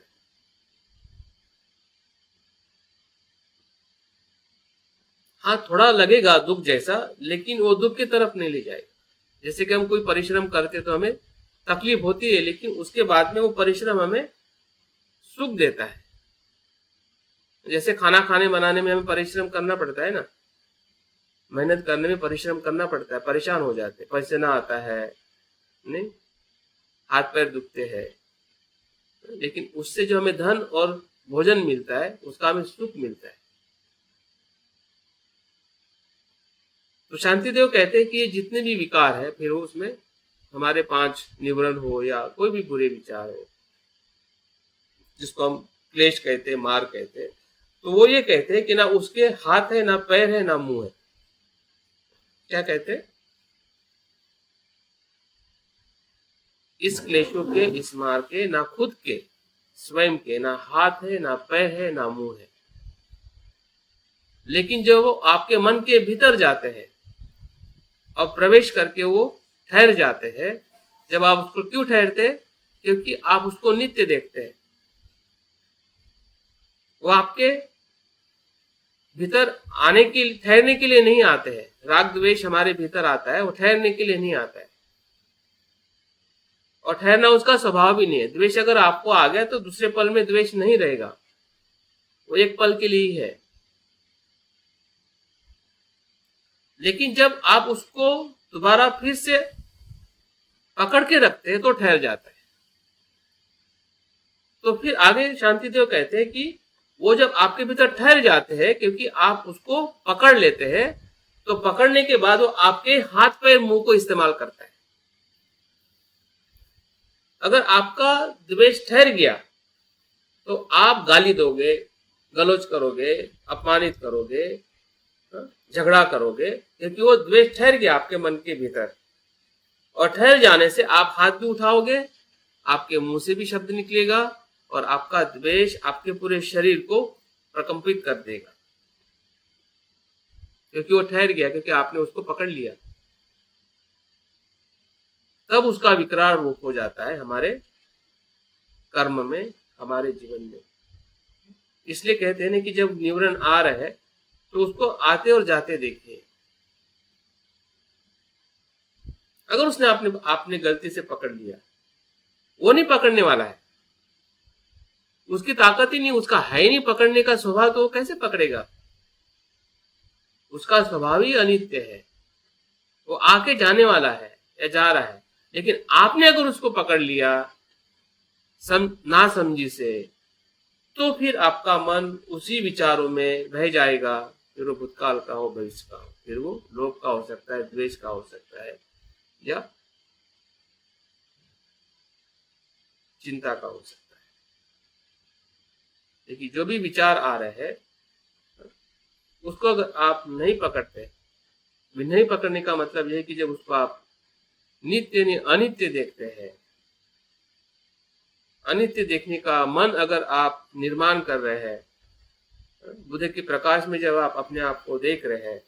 हाँ, थोड़ा लगेगा दुख जैसा, लेकिन वो दुख की तरफ नहीं ले जाएगा। जैसे कि हम कोई परिश्रम करते तो हमें तकलीफ होती है, लेकिन उसके बाद में वो परिश्रम हमें सुख देता है। जैसे खाना खाने बनाने में हमें परिश्रम करना पड़ता है ना, मेहनत करने में परिश्रम करना पड़ता है, परेशान हो जाते हैं, पसीना आता है, नहीं, हाथ पैर दुखते हैं, लेकिन उससे जो हमें धन और भोजन मिलता है उसका हमें सुख मिलता है। तो शांतिदेव कहते हैं कि ये जितने भी विकार है, फिर वो उसमें हमारे 5 निवरण हो या कोई भी बुरे विचार हो, जिसको हम क्लेश कहते हैं, मार कहते हैं, तो वो ये कहते हैं कि ना उसके हाथ है, ना पैर है, ना मुंह है। क्या कहते हैं? इस क्लेशों के, इस मार के, ना खुद के स्वयं के ना हाथ है, ना पैर है, ना मुंह है। लेकिन जब वो आपके मन के भीतर जाते हैं और प्रवेश करके वो ठहर जाते हैं, जब आप उसको क्यों ठहरते हैं? क्योंकि आप उसको नित्य देखते हैं। वो आपके भीतर आने के ठहरने के लिए नहीं आते हैं। राग द्वेष हमारे भीतर आता है, वो ठहरने के लिए नहीं आता है, और ठहरना उसका स्वभाव भी नहीं है। द्वेष अगर आपको आ गया तो दूसरे पल में द्वेष नहीं रहेगा, वो एक पल के लिए ही है। लेकिन जब आप उसको दोबारा फिर से पकड़ के रखते हैं तो ठहर जाता है। तो फिर आगे शांतिदेव कहते हैं कि वो जब आपके भीतर ठहर जाते हैं, क्योंकि आप उसको पकड़ लेते हैं, तो पकड़ने के बाद वो आपके हाथ पैर मुंह को इस्तेमाल करता है। अगर आपका द्वेष ठहर गया तो आप गाली दोगे, गलौज करोगे, अपमानित करोगे, झगड़ा करोगे, क्योंकि वो द्वेष ठहर गया आपके मन के भीतर। और ठहर जाने से आप हाथ भी उठाओगे, आपके मुंह से भी शब्द निकलेगा, और आपका द्वेष आपके पूरे शरीर को प्रकंपित कर देगा, क्योंकि वो ठहर गया, क्योंकि आपने उसको पकड़ लिया। तब उसका विकराल रूप हो जाता है हमारे कर्म में, हमारे जीवन में। इसलिए कहते हैं ना कि जब निवरण आ रहे हैं तो उसको आते और जाते देखिए। अगर उसने आपने गलती से पकड़ लिया, वो नहीं पकड़ने वाला है, उसकी ताकत ही नहीं, उसका है ही नहीं पकड़ने का स्वभाव, तो वो कैसे पकड़ेगा? उसका स्वभाव ही अनित्य है, वो आके जाने वाला है या जा रहा है। लेकिन आपने अगर उसको पकड़ लिया ना समझी से, तो फिर आपका मन उसी विचारों में रह जाएगा। फिर वो भूतकाल का हो, भविष्य का हो, फिर वो लोभ का हो सकता है, द्वेष का हो सकता है, या चिंता का हो सकता है। लेकिन जो भी विचार आ रहे हैं उसको अगर आप नहीं पकड़ते, नहीं पकड़ने का मतलब यह है कि जब उसको आप नित्य नहीं अनित्य देखते हैं, अनित्य देखने का मन अगर आप निर्माण कर रहे हैं, बुद्ध के प्रकाश में जब आप अपने आप को देख रहे हैं,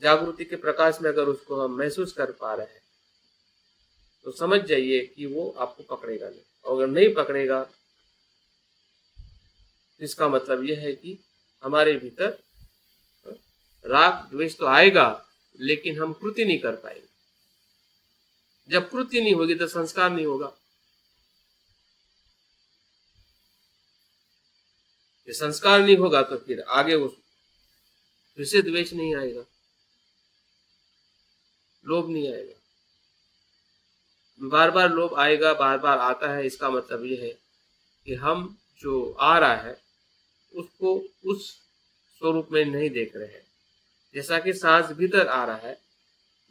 जागृति के प्रकाश में अगर उसको हम महसूस कर पा रहे हैं, तो समझ जाइए कि वो आपको पकड़ेगा नहीं। और अगर नहीं पकड़ेगा, इसका मतलब यह है कि हमारे भीतर राग द्वेष तो आएगा, लेकिन हम कृति नहीं कर पाएंगे। जब कृति नहीं होगी तो संस्कार नहीं होगा। ये संस्कार नहीं होगा तो फिर आगे वो फिर से द्वेष नहीं आएगा, लोभ नहीं आएगा। बार बार लोभ आएगा, बार बार आता है, इसका मतलब यह है कि हम जो आ रहा है उसको उस स्वरूप में नहीं देख रहे हैं। जैसा कि सांस भीतर आ रहा है,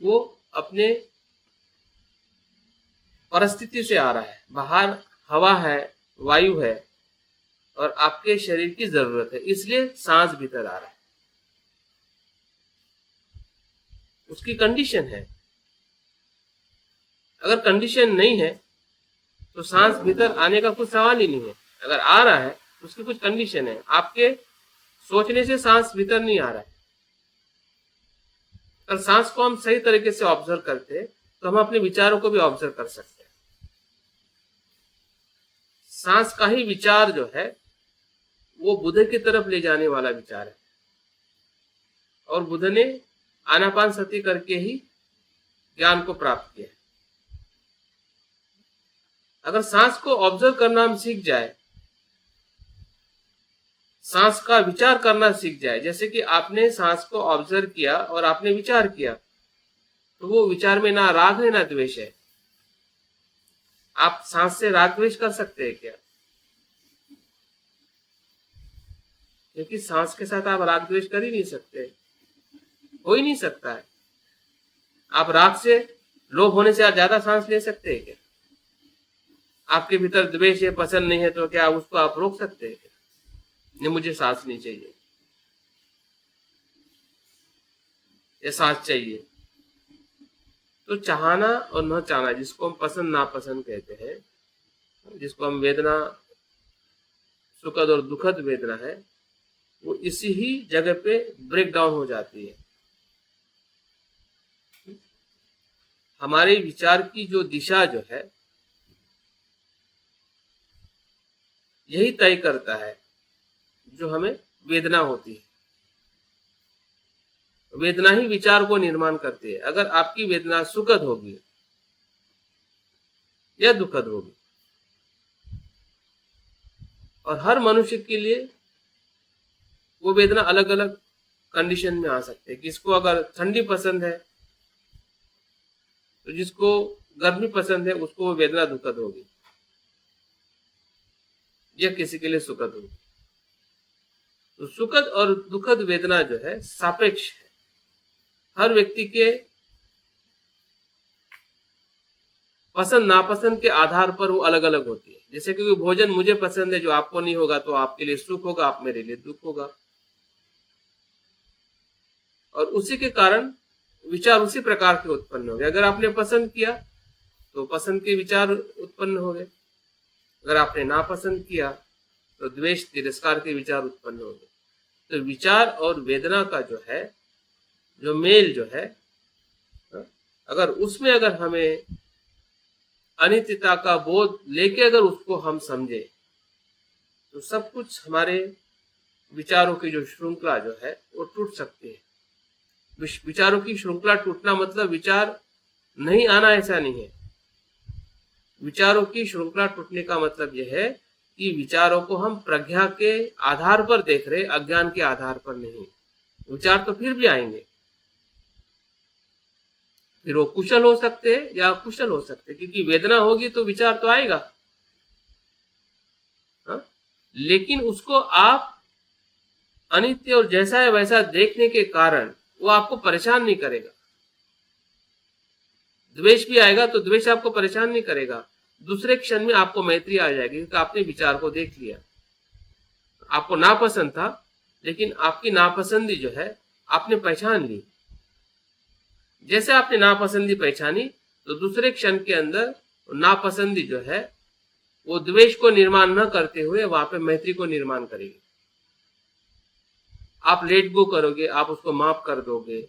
वो अपने परिस्थिति से आ रहा है, बाहर हवा है, वायु है, और आपके शरीर की जरूरत है, इसलिए सांस भीतर आ रहा है। उसकी कंडीशन है। अगर कंडीशन नहीं है तो सांस भीतर आने का कुछ सवाल ही नहीं है। अगर आ रहा है तो उसकी कुछ कंडीशन है। आपके सोचने से सांस भीतर नहीं आ रहा है। अगर सांस को हम सही तरीके से ऑब्जर्व करते हैं तो हम अपने विचारों को भी ऑब्जर्व कर सकते हैं। सांस का ही विचार जो है वो बुद्ध की तरफ ले जाने वाला विचार है, और बुद्ध ने आनापान सती करके ही ज्ञान को प्राप्त किया। अगर सांस को ऑब्जर्व करना हम सीख जाए, सांस का विचार करना सीख जाए, जैसे कि आपने सांस को ऑब्जर्व किया और आपने विचार किया, तो वो विचार में ना राग है ना द्वेष है। आप सांस से राग द्वेष कर सकते हैं क्या? क्योंकि सांस के साथ आप राग द्वेष कर ही नहीं सकते, हो ही नहीं सकता है। आप राग से, लोभ होने से आप ज्यादा सांस ले सकते हैं क्या? आपके भीतर द्वेष है, पसंद नहीं है, तो क्या उसको आप रोक सकते हैं क्या? नहीं, मुझे सांस नहीं चाहिए, ये सांस चाहिए। तो चाहना और न चाहना, जिसको हम पसंद नापसंद कहते हैं, जिसको हम वेदना, सुखद और दुखद वेदना है, वो इसी ही जगह पे ब्रेक डाउन हो जाती है। हमारे विचार की जो दिशा जो है, यही तय करता है जो हमें वेदना होती है। वेदना ही विचार को निर्माण करती है। अगर आपकी वेदना सुखद होगी या दुखद होगी, और हर मनुष्य के लिए वो वेदना अलग अलग कंडीशन में आ सकते हैं। किसको अगर ठंडी पसंद है, तो जिसको गर्मी पसंद है, उसको वो वेदना दुखद होगी, या किसी के लिए सुखद होगी। तो सुखद और दुखद वेदना जो है सापेक्ष है। हर व्यक्ति के पसंद नापसंद के आधार पर वो अलग अलग होती है। जैसे कि भोजन मुझे पसंद है, जो आपको नहीं होगा, तो आपके लिए सुख होगा, आप मेरे लिए दुख होगा। और उसी के कारण विचार उसी प्रकार के उत्पन्न हो गए। अगर आपने पसंद किया तो पसंद के विचार उत्पन्न हो गए, अगर आपने नापसंद किया तो द्वेष तिरस्कार के विचार उत्पन्न हो गए। तो विचार और वेदना का जो है, जो मेल जो है, अगर उसमें अगर हमें अनित्यता का बोध लेके अगर उसको हम समझे, तो सब कुछ हमारे विचारों की जो श्रृंखला जो है वो टूट सकती है। विचारों की श्रृंखला टूटना मतलब विचार नहीं आना ऐसा नहीं है। विचारों की श्रृंखला टूटने का मतलब यह है कि विचारों को हम प्रज्ञा के आधार पर देख रहे, अज्ञान के आधार पर नहीं। विचार तो फिर भी आएंगे, फिर वो कुशल हो सकते हैं या अकुशल हो सकते हैं, क्योंकि वेदना होगी तो विचार तो आएगा। हा? लेकिन उसको आप अनित्य और जैसा है वैसा देखने के कारण वो आपको परेशान नहीं करेगा। द्वेष भी आएगा तो द्वेष आपको परेशान नहीं करेगा, दूसरे क्षण में आपको मैत्री आ जाएगी, क्योंकि आपने विचार को देख लिया। आपको नापसंद था, लेकिन आपकी नापसंदी जो है आपने पहचान ली। जैसे आपने नापसंदी पहचानी, तो दूसरे क्षण के अंदर नापसंदी जो है वो द्वेष को निर्माण न करते हुए वहां पे मैत्री को निर्माण करेगी। आप लेट गो करोगे, आप उसको माफ कर दोगे,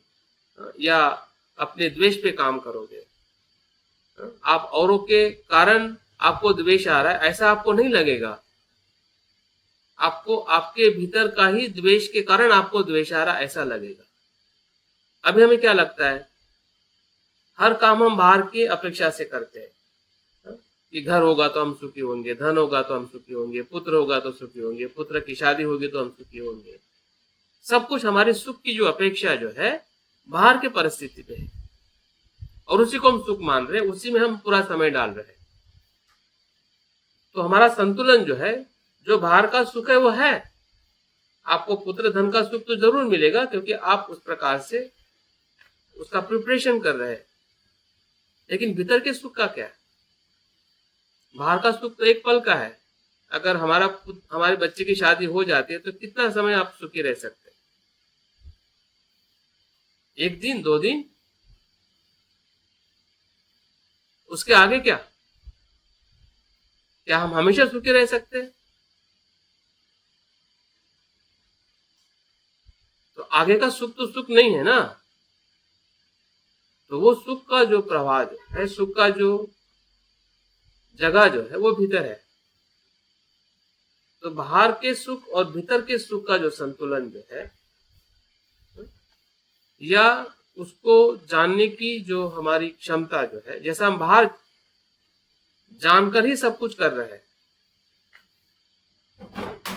या अपने द्वेष पे काम करोगे। आप औरों के कारण आपको द्वेष आ रहा है ऐसा आपको नहीं लगेगा। आपको आपके भीतर का ही द्वेष के कारण आपको द्वेष आ रहा ऐसा लगेगा। अभी हमें क्या लगता है, हर काम हम बाहर की अपेक्षा से करते हैं कि घर होगा तो हम सुखी होंगे, धन होगा तो हम सुखी होंगे, पुत्र होगा तो सुखी होंगे, पुत्र की शादी होगी तो हम सुखी होंगे। सब कुछ हमारे सुख की जो अपेक्षा जो है बाहर के परिस्थिति पे है, और उसी को हम सुख मान रहे हैं, उसी में हम पूरा समय डाल रहे हैं। तो हमारा संतुलन जो है, जो बाहर का सुख है वो है। आपको पुत्र धन का सुख तो जरूर मिलेगा, क्योंकि आप उस प्रकार से उसका प्रिपरेशन कर रहे हैं। लेकिन भीतर के सुख का क्या है? बाहर का सुख तो एक पल का है। अगर हमारे बच्चे की शादी हो जाती है तो कितना समय आप सुखी रह सकते हैं? एक दिन, 2 दिन, उसके आगे क्या? क्या हम हमेशा सुखी रह सकते हैं? तो आगे का सुख तो सुख नहीं है ना। तो वो सुख का जो प्रवाह है, सुख का जो जगह जो है वो भीतर है। तो बाहर के सुख और भीतर के सुख का जो संतुलन जो है, या उसको जानने की जो हमारी क्षमता जो है, जैसा हम बाहर जानकर ही सब कुछ कर रहे हैं,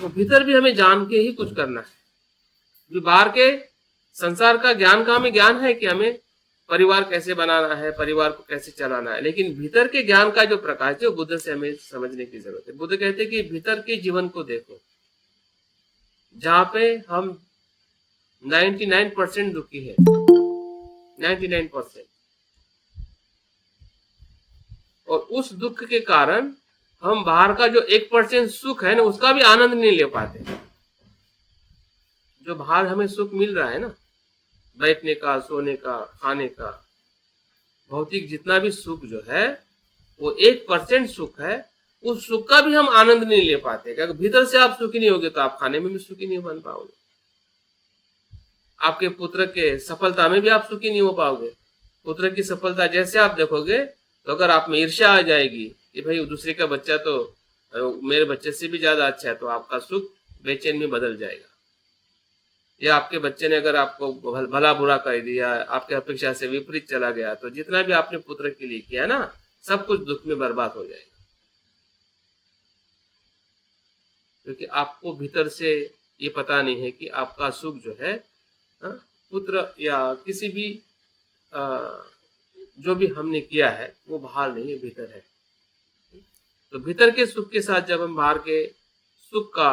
तो भीतर भी हमें जान के ही कुछ करना है। बाहर के संसार का ज्ञान का हमें ज्ञान है कि हमें परिवार कैसे बनाना है, परिवार को कैसे चलाना है, लेकिन भीतर के ज्ञान का जो प्रकाश है वो बुद्ध से हमें समझने की जरूरत है। बुद्ध कहते हैं कि भीतर के जीवन को देखो, जहां पे हम 99% दुखी है, 99%, और उस दुख के कारण हम बाहर का जो 1% सुख है ना, उसका भी आनंद नहीं ले पाते। जो बाहर हमें सुख मिल रहा है ना, बैठने का, सोने का, खाने का, भौतिक जितना भी सुख जो है वो 1% सुख है, उस सुख का भी हम आनंद नहीं ले पाते। क्योंकि भीतर से आप सुखी नहीं होगे तो आप खाने में भी सुखी नहीं बन पाओगे, आपके पुत्र के सफलता में भी आप सुखी नहीं हो पाओगे। पुत्र की सफलता जैसे आप देखोगे, तो अगर आप में ईर्ष्या आ जाएगी कि भाई दूसरे का बच्चा तो मेरे बच्चे से भी ज्यादा अच्छा है, तो आपका सुख बेचैन में बदल जाएगा। या आपके बच्चे ने अगर आपको भला बुरा कर दिया, आपके अपेक्षा से विपरीत चला गया, तो जितना भी आपने पुत्र के लिए किया ना, सब कुछ दुख में बर्बाद हो जाएगा। क्योंकि आपको भीतर से ये पता नहीं है कि आपका सुख जो है, पुत्र या किसी भी जो भी हमने किया है वो बाहर नहीं है, भीतर है। तो भीतर के सुख के साथ जब हम बाहर के सुख का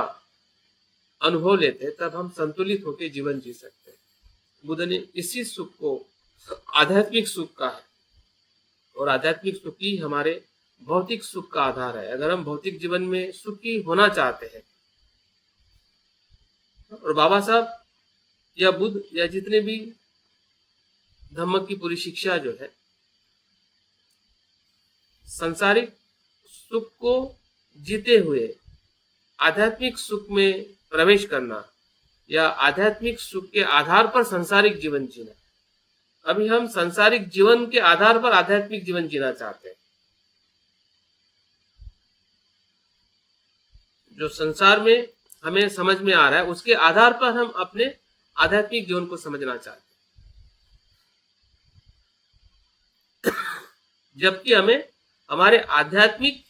अनुभव लेते हैं, तब हम संतुलित होकर जीवन जी सकते हैं। बुद्ध ने इसी सुख को आध्यात्मिक सुख का है, और आध्यात्मिक सुख ही हमारे भौतिक सुख का आधार है। अगर हम भौतिक जीवन में सुखी होना चाहते हैं, और बाबा साहब या बुद्ध या जितने भी धम्म की पूरी शिक्षा जो है, सांसारिक सुख को जीते हुए आध्यात्मिक सुख में प्रवेश करना, या आध्यात्मिक सुख के आधार पर सांसारिक जीवन जीना। अभी हम सांसारिक जीवन के आधार पर आध्यात्मिक जीवन जीना चाहते हैं। जो संसार में हमें समझ में आ रहा है, उसके आधार पर हम अपने आध्यात्मिक जीवन को समझना चाहते हैं। जबकि हमें हमारे आध्यात्मिक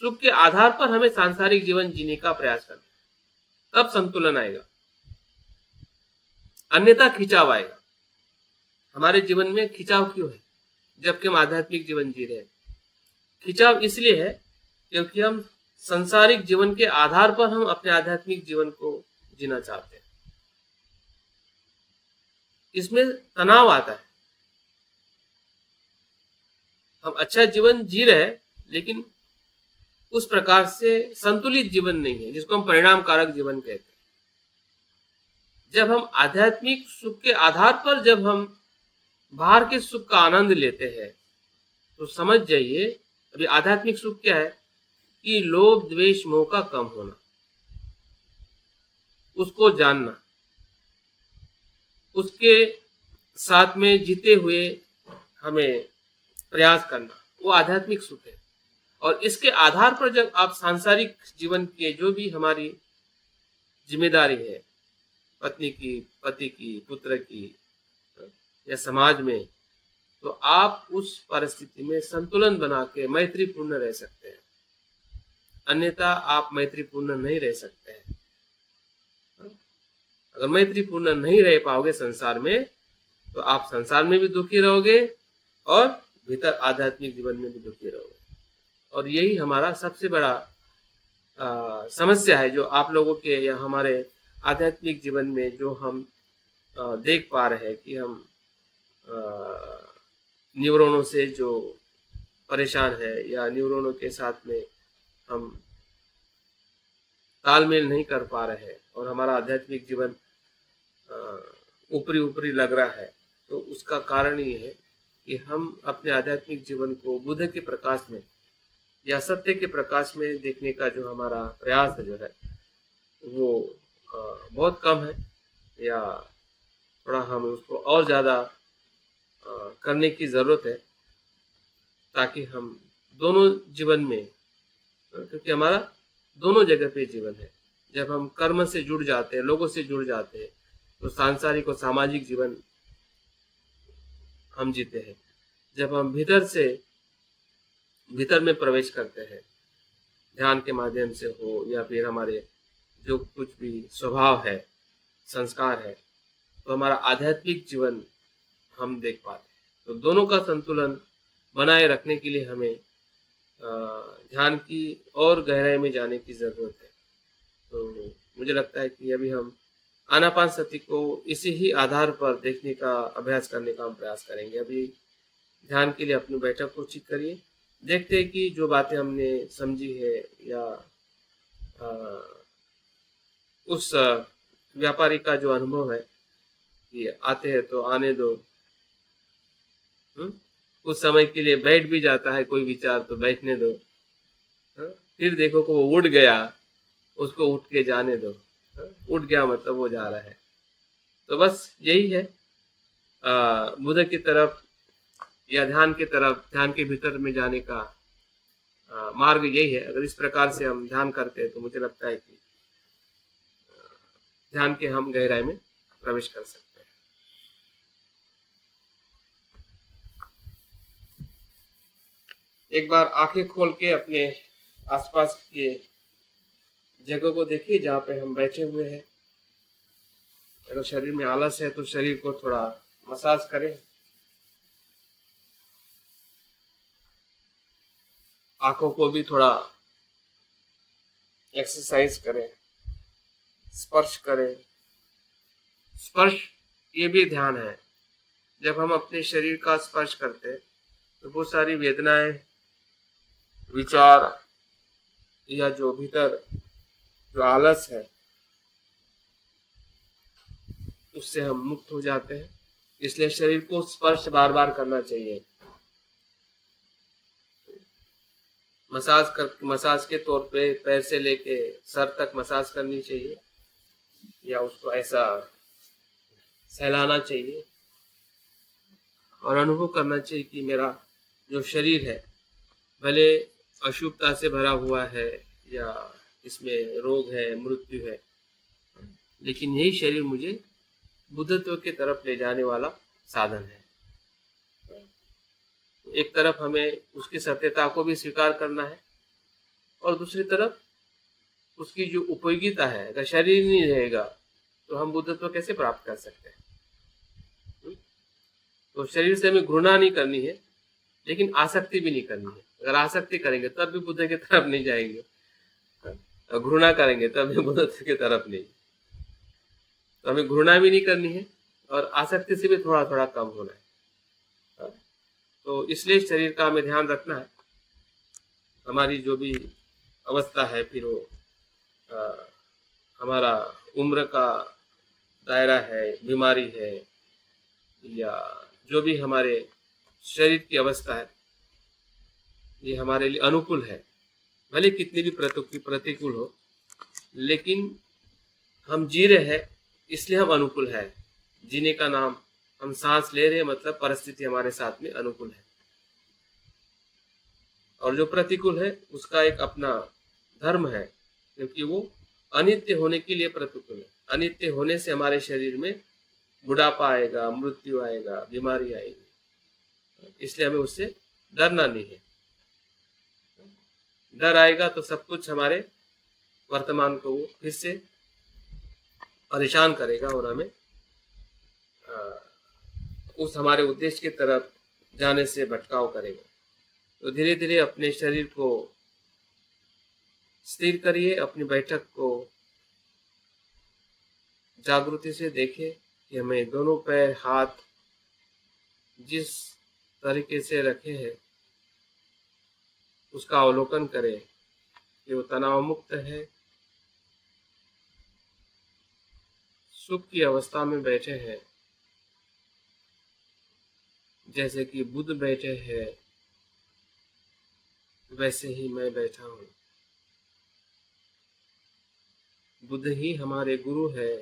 सुख के आधार पर हमें सांसारिक जीवन जीने का प्रयास करना, तब संतुलन आएगा, अन्यथा खिंचाव आएगा। हमारे जीवन में खिंचाव क्यों है जबकि हम आध्यात्मिक जीवन जी रहे हैं? खिंचाव इसलिए है क्योंकि हम सांसारिक जीवन के आधार पर हम अपने आध्यात्मिक जीवन को जीना चाहते हैं। इसमें तनाव आता है। हम अच्छा जीवन जी रहे हैं, लेकिन उस प्रकार से संतुलित जीवन नहीं है, जिसको हम परिणाम कारक जीवन कहते हैं। जब हम आध्यात्मिक सुख के आधार पर जब हम बाहर के सुख का आनंद लेते हैं, तो समझ जाइए अभी आध्यात्मिक सुख क्या है कि लोभ द्वेष मोह का कम होना, उसको जानना, उसके साथ में जीते हुए हमें प्रयास करना, वो आध्यात्मिक सुख है। और इसके आधार पर जब आप सांसारिक जीवन के जो भी हमारी जिम्मेदारी है, पत्नी की, पति की, पुत्र की या समाज में, तो आप उस परिस्थिति में संतुलन बना के मैत्रीपूर्ण रह सकते हैं। अन्यथा आप मैत्रीपूर्ण नहीं रह सकते हैं। अगर मैत्रीपूर्ण नहीं रह पाओगे संसार में, तो आप संसार में भी दुखी रहोगे और भीतर आध्यात्मिक जीवन में भी दुखी रहोगे। और यही हमारा सबसे बड़ा समस्या है, जो आप लोगों के या हमारे आध्यात्मिक जीवन में जो हम देख पा रहे हैं कि हम न्यूरॉनों से जो परेशान है, या न्यूरॉनों के साथ में हम तालमेल नहीं कर पा रहे हैं, और हमारा आध्यात्मिक जीवन ऊपरी ऊपरी लग रहा है, तो उसका कारण ये है कि हम अपने आध्यात्मिक जीवन को बुद्ध के प्रकाश में या सत्य के प्रकाश में देखने का जो हमारा प्रयास है जो है, वो बहुत कम है, या थोड़ा हम उसको और ज़्यादा करने की ज़रूरत है, ताकि हम दोनों जीवन में, क्योंकि हमारा दोनों जगह पे जीवन है। जब हम कर्म से जुड़ जाते हैं, लोगों से जुड़ जाते हैं, तो सांसारिक और सामाजिक जीवन हम जीते हैं। जब हम भीतर से भीतर में प्रवेश करते हैं, ध्यान के माध्यम से हो या फिर हमारे जो कुछ भी स्वभाव है, संस्कार है, तो हमारा आध्यात्मिक जीवन हम देख पाते हैं। तो दोनों का संतुलन बनाए रखने के लिए हमें ध्यान की और गहराई में जाने की ज़रूरत है। तो मुझे लगता है कि अभी हम आनापानसति को इसी ही आधार पर देखने का अभ्यास करने का हम प्रयास करेंगे। अभी ध्यान के लिए अपनी बैठक को ठीक करिए, देखते हैं कि जो बातें हमने समझी है या अ, उस व्यापारी का जो अनुभव है कि आते हैं तो आने दो, कुछ समय के लिए बैठ भी जाता है कोई विचार तो बैठने दो, फिर देखो कि वो उड़ गया, उसको उठ के जाने दो, उठ गया मतलब वो जा रहा है। तो बस यही है, बुद्ध की तरफ या ध्यान की तरफ, ध्यान के भीतर में जाने का मार्ग यही है। अगर इस प्रकार से हम ध्यान करते हैं तो मुझे लगता है कि ध्यान के हम गहराई में प्रवेश कर सकते हैं। एक बार आंखें खोल के अपने आसपास के जगह को देखिए जहाँ पे हम बैठे हुए हैं। अगर शरीर में आलस है तो शरीर को थोड़ा मसाज करें, आंखों को भी थोड़ा एक्सरसाइज करें, स्पर्श करें। स्पर्श ये भी ध्यान है। जब हम अपने शरीर का स्पर्श करते हैं तो बहुत सारी वेदनाएं, विचार या जो भीतर जो आलस है उससे हम मुक्त हो जाते हैं। इसलिए शरीर को स्पर्श बार बार करना चाहिए। मसाज के तौर पे पैर से लेके सर तक मसाज करनी चाहिए या उसको ऐसा सहलाना चाहिए और अनुभव करना चाहिए कि मेरा जो शरीर है भले अशुभता से भरा हुआ है या इसमें रोग है, मृत्यु है, लेकिन यही शरीर मुझे बुद्धत्व की तरफ ले जाने वाला साधन है। एक तरफ हमें उसकी सत्यता को भी स्वीकार करना है और दूसरी तरफ उसकी जो उपयोगिता है। अगर शरीर नहीं रहेगा तो हम बुद्धत्व कैसे प्राप्त कर सकते हैं? तो शरीर से हमें घृणा नहीं करनी है, लेकिन आसक्ति भी नहीं करनी है। अगर आसक्ति करेंगे तब भी बुद्ध की तरफ नहीं जाएंगे, घृणा करेंगे तब भी बुद्धत्व की तरफ नहीं। तो हमें घृणा भी नहीं करनी है और आसक्ति से भी थोड़ा थोड़ा कम होना है। तो इसलिए शरीर का हमें ध्यान रखना है। हमारी जो भी अवस्था है, फिर वो हमारा उम्र का दायरा है, बीमारी है या जो भी हमारे शरीर की अवस्था है, ये हमारे लिए अनुकूल है। भले कितनी भी प्रतिकूल हो, लेकिन हम जी रहे हैं इसलिए हम अनुकूल है। जीने का नाम हम सांस ले रहे हैं, मतलब परिस्थिति हमारे साथ में अनुकूल है। और जो प्रतिकूल है उसका एक अपना धर्म है, क्योंकि वो अनित्य होने के लिए प्रतिकूल है। अनित्य होने से हमारे शरीर में बुढ़ापा आएगा, मृत्यु आएगा, बीमारी आएगी। इसलिए हमें उससे डरना नहीं है। डर आएगा तो सब कुछ हमारे वर्तमान को वो फिर से परेशान करेगा और हमें उस हमारे उद्देश्य की तरफ जाने से भटकाव करेगा। तो धीरे धीरे अपने शरीर को स्थिर करिए, अपनी बैठक को जागृति से देखें कि हमें दोनों पैर, हाथ जिस तरीके से रखे हैं उसका अवलोकन करें कि वो तनाव मुक्त है, सुख की अवस्था में बैठे हैं, जैसे कि बुद्ध बैठे हैं वैसे ही मैं बैठा हूँ। बुद्ध ही हमारे गुरु है,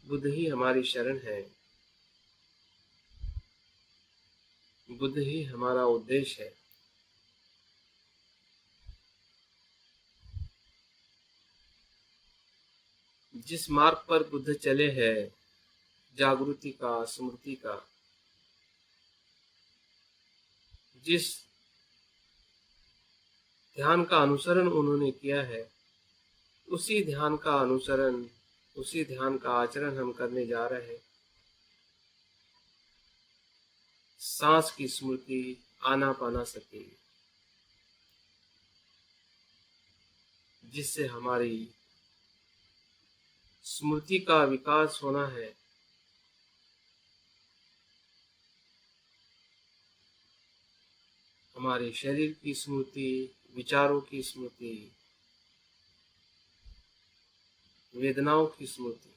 बुद्ध ही हमारी शरण है, बुद्ध ही हमारा उद्देश्य है। जिस मार्ग पर बुद्ध चले हैं, जागृति का, स्मृति का, जिस ध्यान का अनुसरण उन्होंने किया है, उसी ध्यान का अनुसरण, उसी ध्यान का आचरण हम करने जा रहे हैं। सांस की स्मृति, आनापानासति, जिससे हमारी स्मृति का विकास होना है। हमारे शरीर की स्मृति, विचारों की स्मृति, वेदनाओं की स्मृति।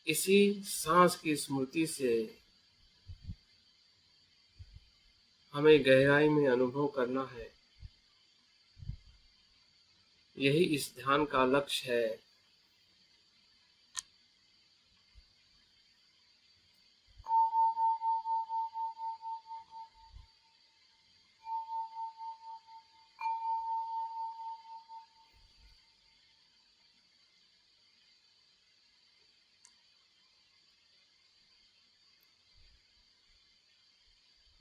इसी सांस की स्मृति से हमें गहराई में अनुभव करना है। यही इस ध्यान का लक्ष्य है।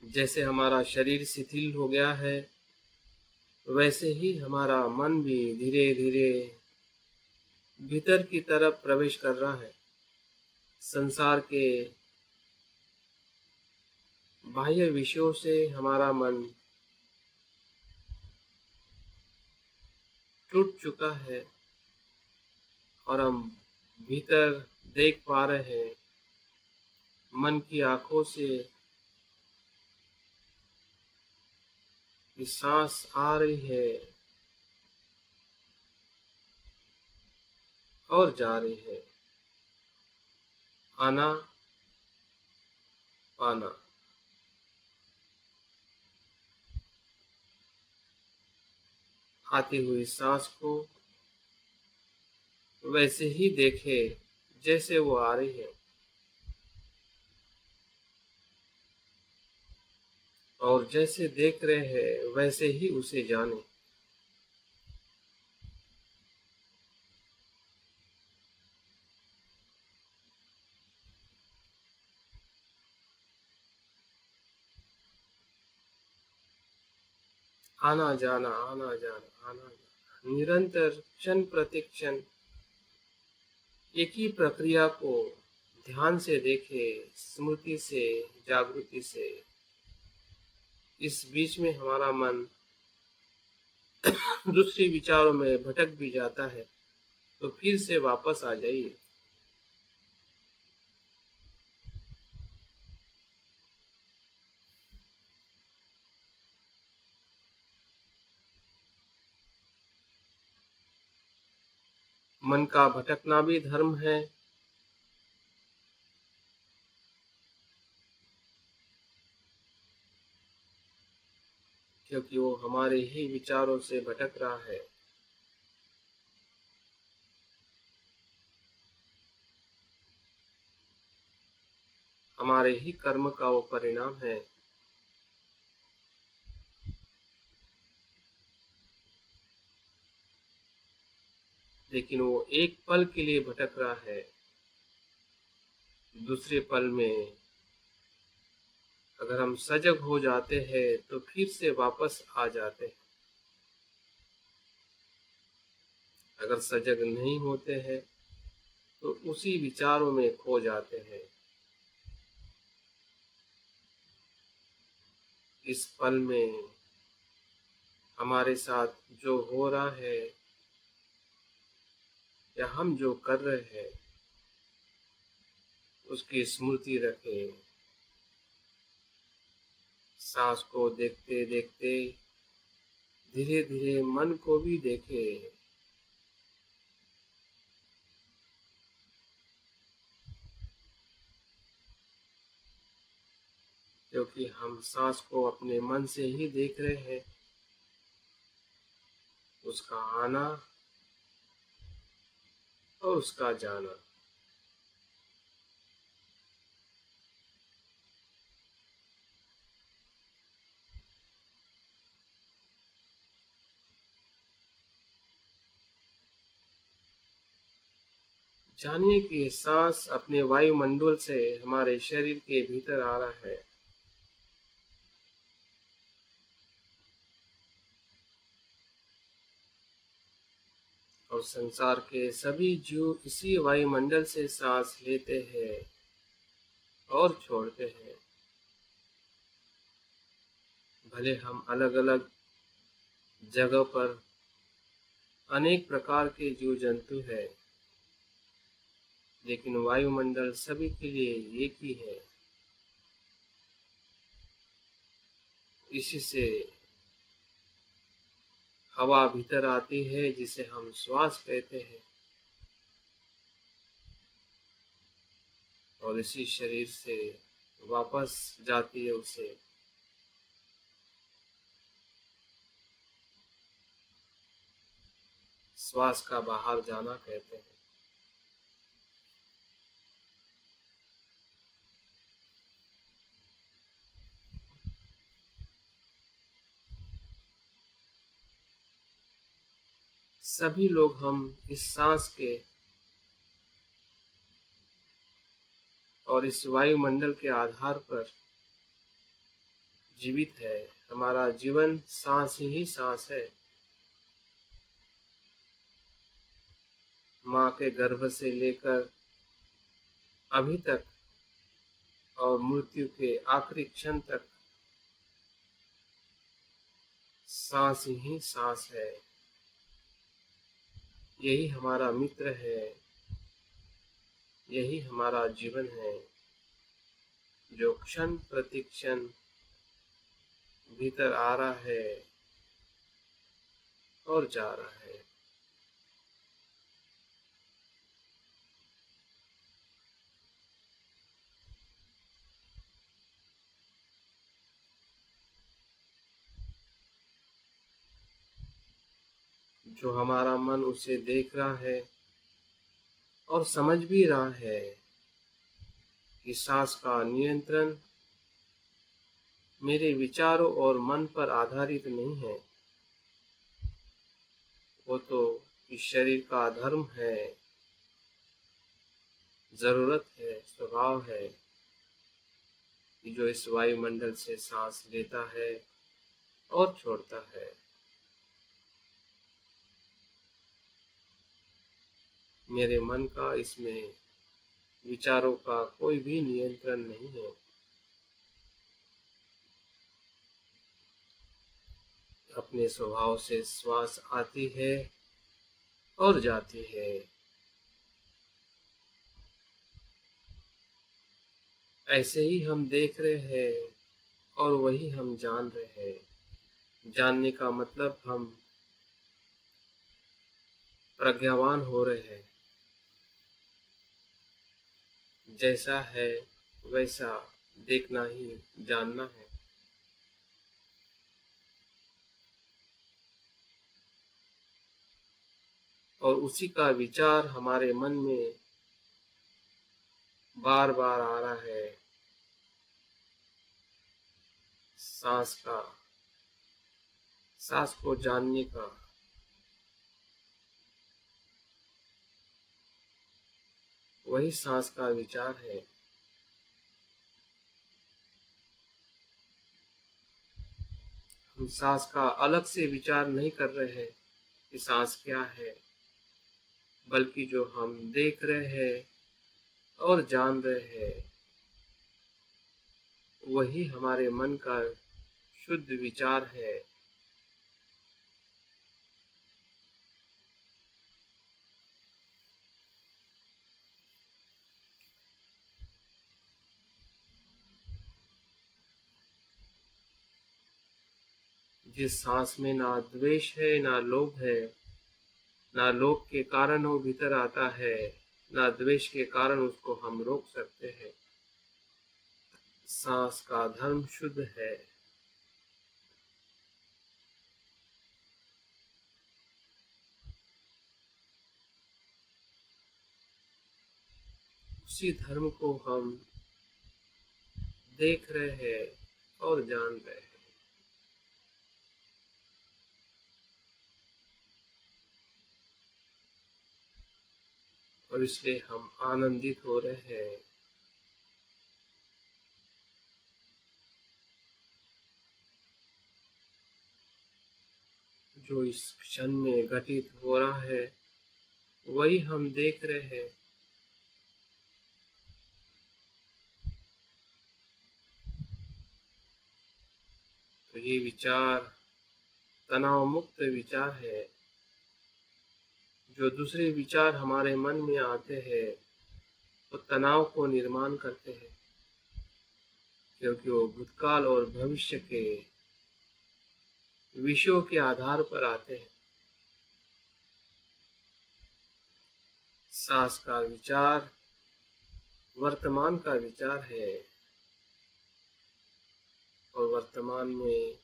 जैसे हमारा शरीर शिथिल हो गया है, वैसे ही हमारा मन भी धीरे धीरे भीतर की तरफ प्रवेश कर रहा है। संसार के बाह्य विषयों से हमारा मन टूट चुका है और हम भीतर देख पा रहे हैं। मन की आंखों से कि सांस आ रही है और जा रही है। आना पाना। आती हुई सांस को वैसे ही देखे जैसे वो आ रही है, और जैसे देख रहे हैं वैसे ही उसे जाने। आना जाना, आना जाना, आना जाना, निरंतर क्षण प्रतिक्षण एक ही प्रक्रिया को ध्यान से देखे, स्मृति से, जागृति से। इस बीच में हमारा मन दूसरे विचारों में भटक भी जाता है, तो फिर से वापस आ जाइए। मन का भटकना भी धर्म है। क्योंकि वो हमारे ही विचारों से भटक रहा है। हमारे ही कर्म का वो परिणाम है। लेकिन वो एक पल के लिए भटक रहा है, दूसरे पल में अगर हम सजग हो जाते हैं तो फिर से वापस आ जाते हैं। अगर सजग नहीं होते हैं तो उसी विचारों में खो जाते हैं। इस पल में हमारे साथ जो हो रहा है या हम जो कर रहे हैं उसकी स्मृति रखें। सांस को देखते देखते धीरे धीरे मन को भी देखें। क्योंकि हम सांस को अपने मन से ही देख रहे हैं, उसका आना और उसका जाना। जानिए कि सांस अपने वायुमंडल से हमारे शरीर के भीतर आ रहा है और संसार के सभी जीव इसी वायुमंडल से सांस लेते हैं और छोड़ते हैं। भले हम अलग अलग जगह पर अनेक प्रकार के जीव जंतु हैं, लेकिन वायुमंडल सभी के लिए एक ही है। इसी से हवा भीतर आती है जिसे हम श्वास कहते हैं, और इसी शरीर से वापस जाती है उसे श्वास का बाहर जाना कहते हैं। सभी लोग हम इस सांस के और इस वायुमंडल के आधार पर जीवित है। हमारा जीवन सांस ही सांस है। माँ के गर्भ से लेकर अभी तक और मृत्यु के आखिरी क्षण तक सांस ही सांस है। यही हमारा मित्र है, यही हमारा जीवन है, जो क्षण प्रति क्षण भीतर आ रहा है और जा रहा है। जो हमारा मन उसे देख रहा है और समझ भी रहा है कि सांस का नियंत्रण मेरे विचारों और मन पर आधारित नहीं है। वो तो इस शरीर का धर्म है, जरूरत है, स्वभाव है कि जो इस वायुमंडल से सांस लेता है और छोड़ता है। मेरे मन का इसमें विचारों का कोई भी नियंत्रण नहीं है। अपने स्वभाव से श्वास आती है और जाती है। ऐसे ही हम देख रहे हैं और वही हम जान रहे हैं। जानने का मतलब हम प्रज्ञावान हो रहे हैं। जैसा है वैसा देखना ही जानना है। और उसी का विचार हमारे मन में बार बार आ रहा है। सांस का, सांस को जानने का। वही सांस का विचार है। हम सांस का अलग से विचार नहीं कर रहे हैं कि सांस क्या है, बल्कि जो हम देख रहे हैं और जान रहे हैं वही हमारे मन का शुद्ध विचार है। जिस सांस में ना द्वेष है ना लोभ है, ना लोभ के कारण वो भीतर आता है, ना द्वेष के कारण उसको हम रोक सकते हैं। सांस का धर्म शुद्ध है। उसी धर्म को हम देख रहे हैं और जान रहे हैं। और इसलिए हम आनंदित हो रहे हैं। जो इस क्षण में घटित हो रहा है वही हम देख रहे हैं। तो ये विचार तनाव मुक्त विचार है। जो दूसरे विचार हमारे मन में आते हैं वो तनाव को निर्माण करते हैं, क्योंकि वो भूतकाल और भविष्य के विषयों के आधार पर आते हैं। सांस का विचार वर्तमान का विचार है और वर्तमान में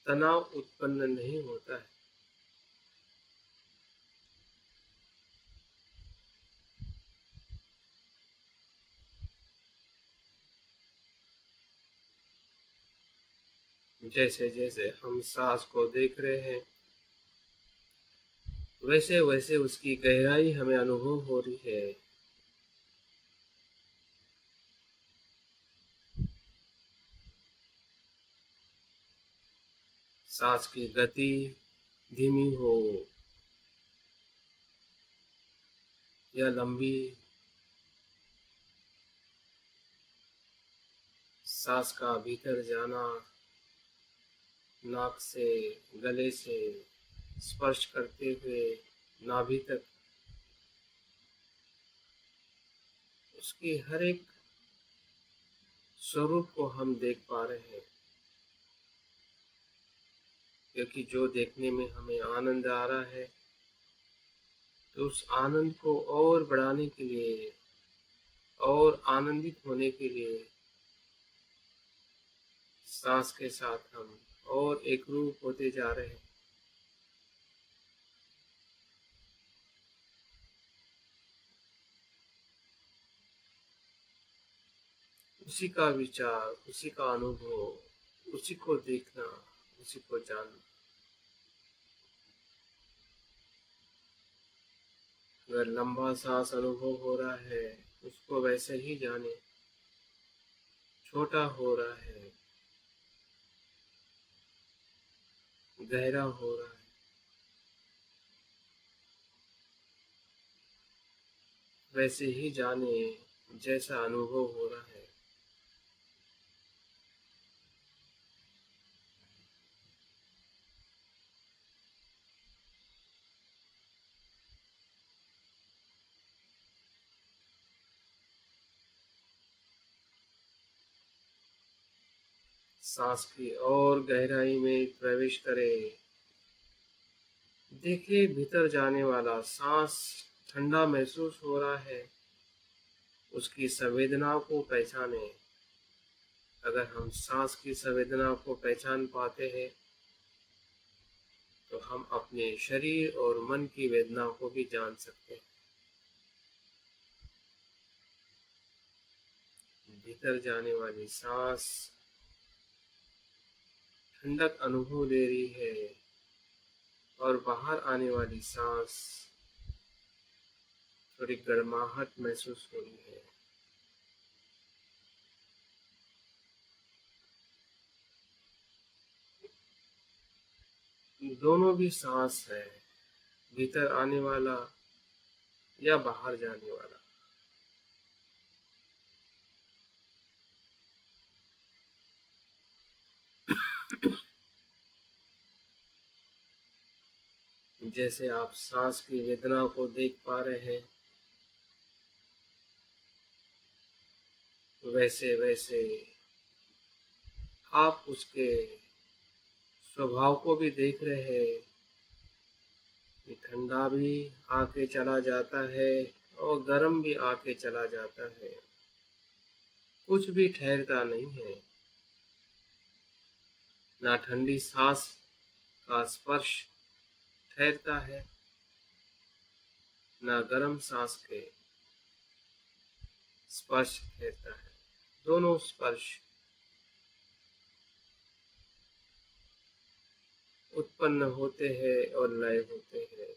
तनाव उत्पन्न नहीं होता है। जैसे जैसे हम सांस को देख रहे हैं वैसे वैसे उसकी गहराई हमें अनुभव हो रही है। सांस की गति धीमी हो या लंबी, सांस का भीतर जाना नाक से गले से स्पर्श करते हुए नाभि तक, उसकी हर एक स्वरूप को हम देख पा रहे हैं। क्योंकि जो देखने में हमें आनंद आ रहा है, तो उस आनंद को और बढ़ाने के लिए और आनंदित होने के लिए सांस के साथ हम और एक रूप होते जा रहे हैं। उसी का विचार, उसी का अनुभव, उसी को देखना, उसी को जानना। अगर लंबा सांस अनुभव हो रहा है उसको वैसे ही जाने। छोटा हो रहा है, गहरा हो रहा है, वैसे ही जाने जैसा अनुभव हो रहा है। सांस की और गहराई में प्रवेश करें। देखिए भीतर जाने वाला सांस ठंडा महसूस हो रहा है, उसकी संवेदनाओं को पहचाने। अगर हम सांस की संवेदना को पहचान पाते हैं तो हम अपने शरीर और मन की वेदनाओं को भी जान सकते हैं। भीतर जाने वाली सांस ठंडक अनुभव दे रही है और बाहर आने वाली सांस थोड़ी गर्माहट महसूस हो रही है। दोनों भी सांस है, भीतर आने वाला या बाहर जाने वाला। जैसे आप सांस की वेदना को देख पा रहे हैं, वैसे वैसे आप उसके स्वभाव को भी देख रहे हैं कि ठंडा भी आके चला जाता है और गर्म भी आके चला जाता है। कुछ भी ठहरता नहीं है। ना ठंडी सांस का स्पर्श ठहरता है, ना गर्म सांस के स्पर्श ठहरता है। दोनों स्पर्श उत्पन्न होते हैं और लय होते हैं।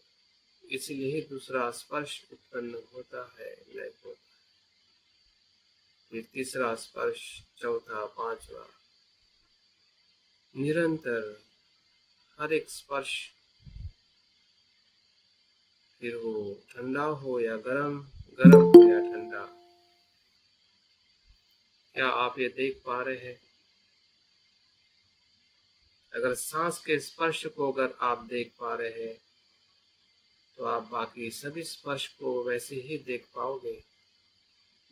इसलिए ही दूसरा स्पर्श उत्पन्न होता है, लय होता है, फिर तीसरा स्पर्श, चौथा, पांचवा, निरंतर हर एक स्पर्श, फिर वो ठंडा हो या गरम, गरम हो या ठंडा। क्या आप ये देख पा रहे हैं? अगर सांस के स्पर्श को अगर आप देख पा रहे हैं तो आप बाकी सभी स्पर्श को वैसे ही देख पाओगे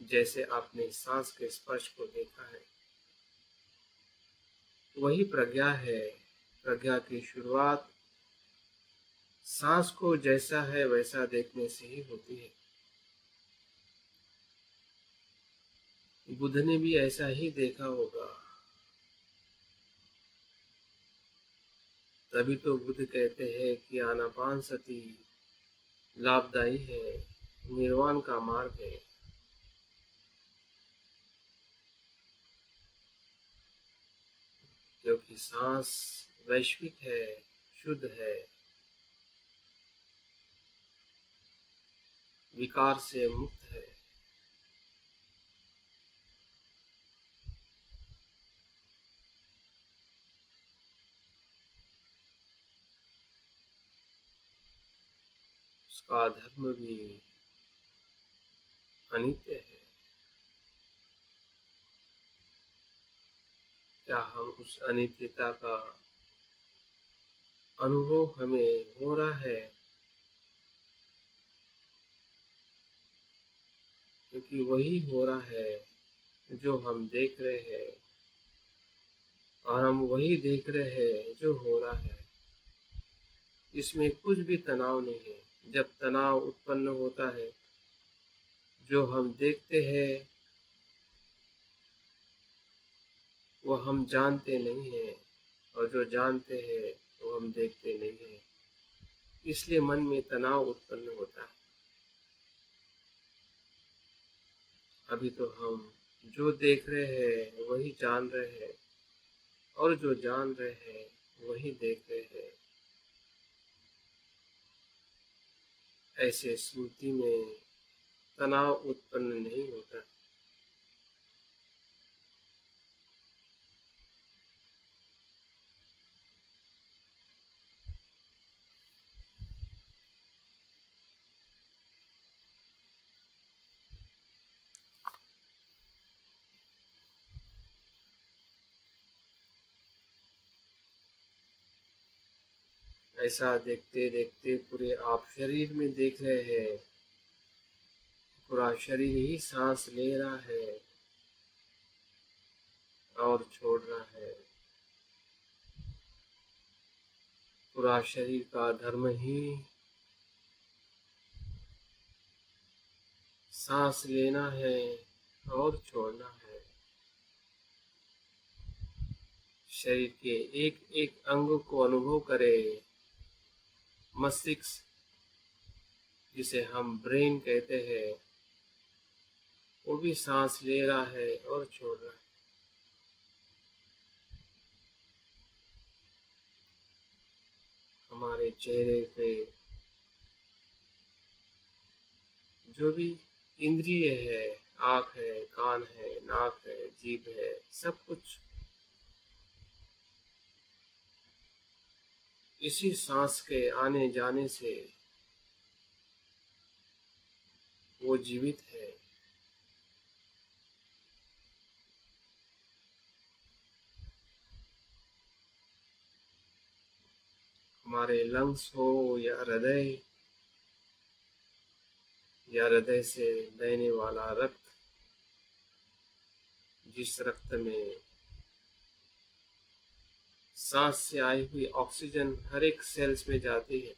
जैसे आपने सांस के स्पर्श को देखा है। वही प्रज्ञा है। प्रज्ञा की शुरुआत सांस को जैसा है वैसा देखने से ही होती है। बुद्ध ने भी ऐसा ही देखा होगा, तभी तो बुद्ध कहते हैं कि आनापानसति लाभदायी है, निर्वाण का मार्ग है। क्योंकि सांस वैश्विक है, शुद्ध है, विकार से मुक्त है। उसका धर्म भी अनित्य है। क्या हम उस अनित्यता का अनुभव हमें हो रहा है? क्योंकि वही हो रहा है जो हम देख रहे हैं, और हम वही देख रहे हैं जो हो रहा है। इसमें कुछ भी तनाव नहीं है। जब तनाव उत्पन्न होता है, जो हम देखते हैं वो हम जानते नहीं हैं, और जो जानते हैं वो हम देखते नहीं हैं। इसलिए मन में तनाव उत्पन्न होता है। अभी तो हम जो देख रहे हैं वही जान रहे हैं, और जो जान रहे हैं वही देख रहे हैं। ऐसे स्मृति में तनाव उत्पन्न नहीं होता। ऐसा देखते देखते पूरे आप शरीर में देख रहे हैं, पूरा शरीर ही सांस ले रहा है और छोड़ रहा है। पूरा शरीर का धर्म ही सांस लेना है और छोड़ना है। शरीर के एक एक अंग को अनुभव करें। मस्तिष्क, जिसे हम ब्रेन कहते हैं, वो भी सांस ले रहा है और छोड़ रहा है। हमारे चेहरे पे जो भी इंद्रिय है, आँख है, कान है, नाक है, जीभ है, सब कुछ इसी सांस के आने जाने से वो जीवित है। हमारे लंग्स हो या हृदय से बहने वाला रक्त, जिस रक्त में सांस से आई हुई ऑक्सीजन हर एक सेल्स में जाती है,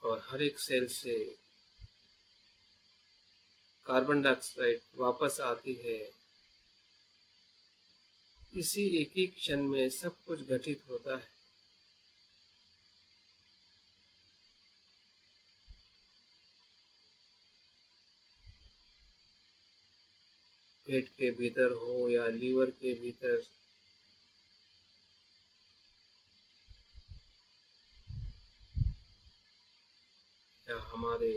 और हर एक सेल से कार्बन डाइऑक्साइड वापस आती है। इसी एक ही क्षण में सब कुछ घटित होता है। पेट के भीतर हो या लीवर के भीतर, हमारे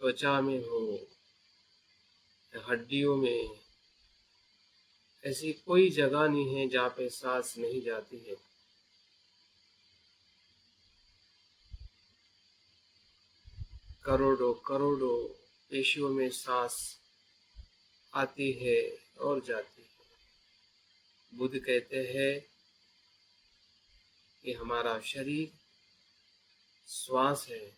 त्वचा में हो या हड्डियों में, ऐसी कोई जगह नहीं है जहाँ पे सांस नहीं जाती है। करोड़ों करोड़ों पेशियों में सांस आती है और जाती है। बुद्ध कहते हैं कि हमारा शरीर श्वास है।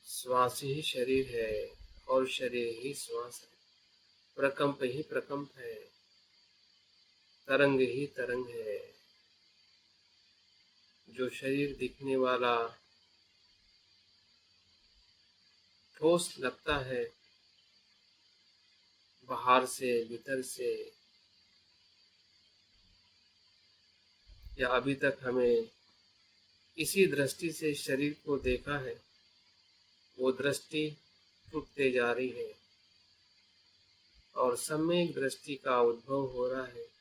श्वास ही शरीर है और शरीर ही श्वास है। प्रकंप ही प्रकंप है, तरंग ही तरंग है। जो शरीर दिखने वाला ठोस लगता है, बाहर से भीतर से, या अभी तक हमें इसी दृष्टि से शरीर को देखा है, वो दृष्टि टूटते जा रही है और सम्यक दृष्टि का उद्भव हो रहा है।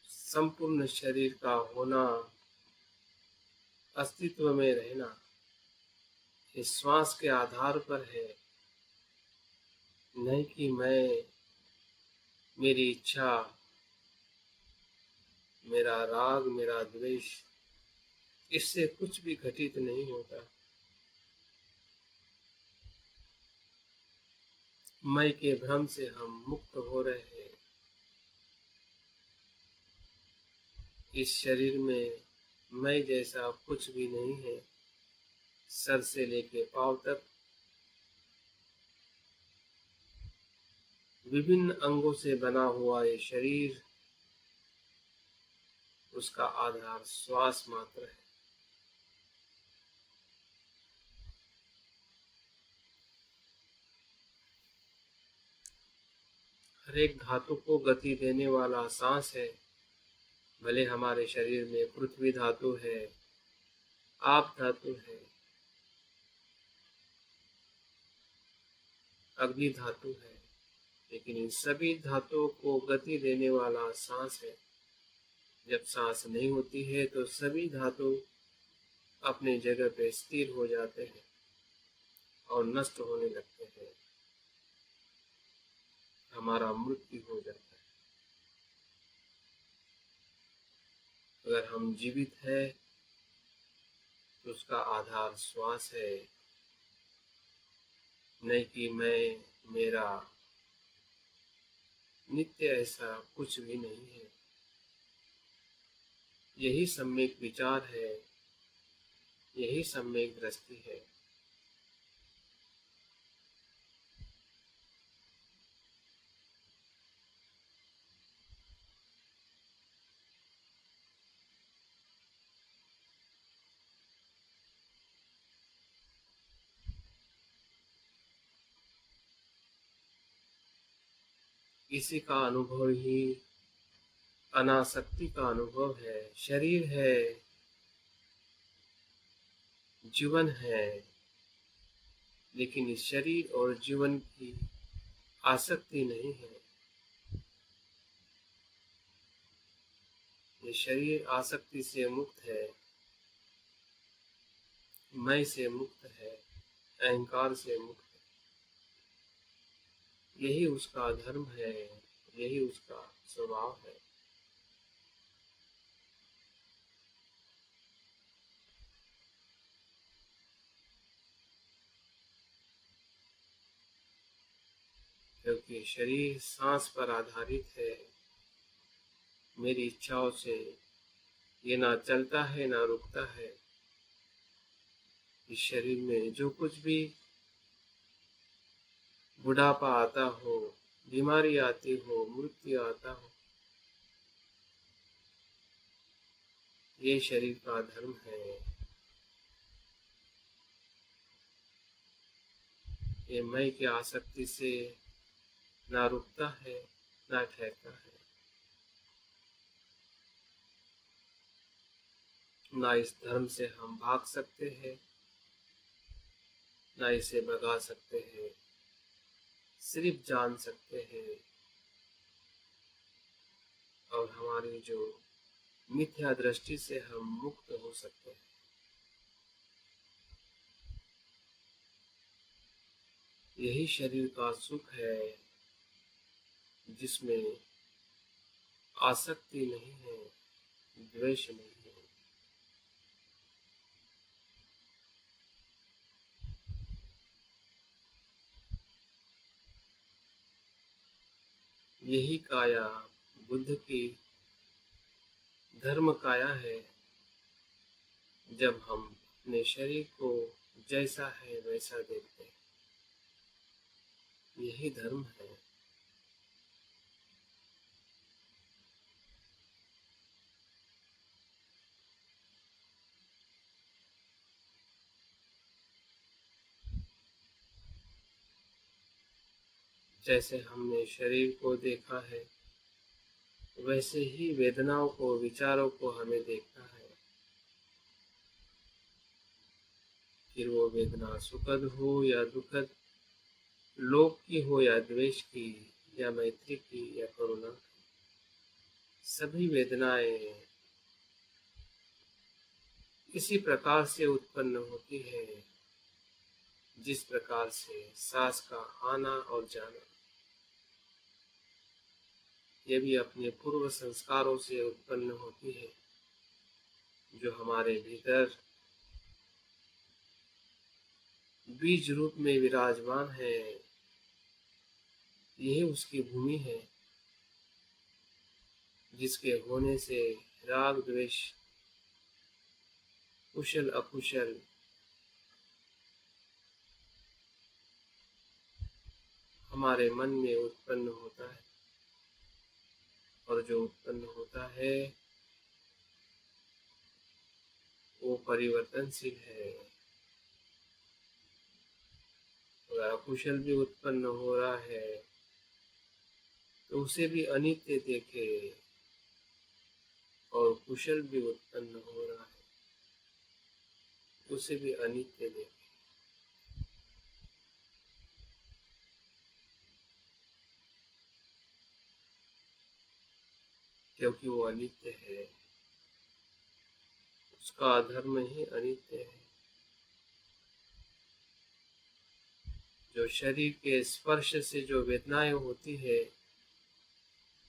संपूर्ण शरीर का होना, अस्तित्व में रहना, इस श्वास के आधार पर है। नहीं कि मैं, मेरी इच्छा, मेरा राग, मेरा द्वेष, इससे कुछ भी घटित नहीं होता। मैं के भ्रम से हम मुक्त हो रहे हैं। इस शरीर में मैं जैसा कुछ भी नहीं है। सर से लेके पांव तक विभिन्न अंगों से बना हुआ ये शरीर, उसका आधार श्वास मात्र है। हर एक धातु को गति देने वाला सांस है। भले हमारे शरीर में पृथ्वी धातु है, आप धातु है, अग्नि धातु है, लेकिन इन सभी धातुओं को गति देने वाला सांस है। जब सांस नहीं होती है तो सभी धातु अपनी जगह पे स्थिर हो जाते हैं और नष्ट होने लगते हैं। हमारा मृत्यु हो जाता है। अगर हम जीवित है तो उसका आधार श्वास है। नहीं कि मैं, मेरा, नित्य, ऐसा कुछ भी नहीं है। यही सम्यक विचार है, यही सम्यक दृष्टि है। इसी का अनुभव ही अनासक्ति का अनुभव है। शरीर है, जीवन है, लेकिन इस शरीर और जीवन की आसक्ति नहीं है। ये शरीर आसक्ति से मुक्त है, मैं से मुक्त है, अहंकार से मुक्त है। यही उसका धर्म है, यही उसका स्वभाव है। क्योंकि शरीर सांस पर आधारित है। मेरी इच्छाओं से ये ना चलता है ना रुकता है। इस शरीर में जो कुछ भी बुढ़ापा आता हो, बीमारी आती हो, मृत्यु आता हो, ये शरीर का धर्म है। ये मैं की आसक्ति से ना रुकता है ना ठहरता है। ना इस धर्म से हम भाग सकते हैं, ना इसे भगा सकते हैं, सिर्फ जान सकते हैं और हमारी जो मिथ्या दृष्टि से हम मुक्त हो सकते हैं। यही शरीर का सुख है जिसमें आसक्ति नहीं है, द्वेष नहीं है। यही काया बुद्ध की धर्म काया है। जब हम अपने शरीर को जैसा है वैसा देखते हैं, यही धर्म है। जैसे हमने शरीर को देखा है, वैसे ही वेदनाओं को, विचारों को हमें देखना है। फिर वो वेदना सुखद हो या दुखद, लोभ की हो या द्वेष की, या मैत्री की या करुणा की, सभी वेदनाएं इसी प्रकार से उत्पन्न होती है जिस प्रकार से सांस का आना और जाना। ये भी अपने पूर्व संस्कारों से उत्पन्न होती है, जो हमारे भीतर बीज रूप में विराजमान है। यही उसकी भूमि है जिसके होने से राग द्वेष, कुशल अकुशल, हमारे मन में उत्पन्न होता है। और जो उत्पन्न होता है वो परिवर्तनशील है। अगर अकुशल भी उत्पन्न हो रहा है तो उसे भी अनित्य देखे, और कुशल भी उत्पन्न हो रहा है उसे भी अनित्य देखे, क्योंकि वो अनित्य है। उसका धर्म ही अनित्य है। जो शरीर के स्पर्श से जो वेदनाएं होती है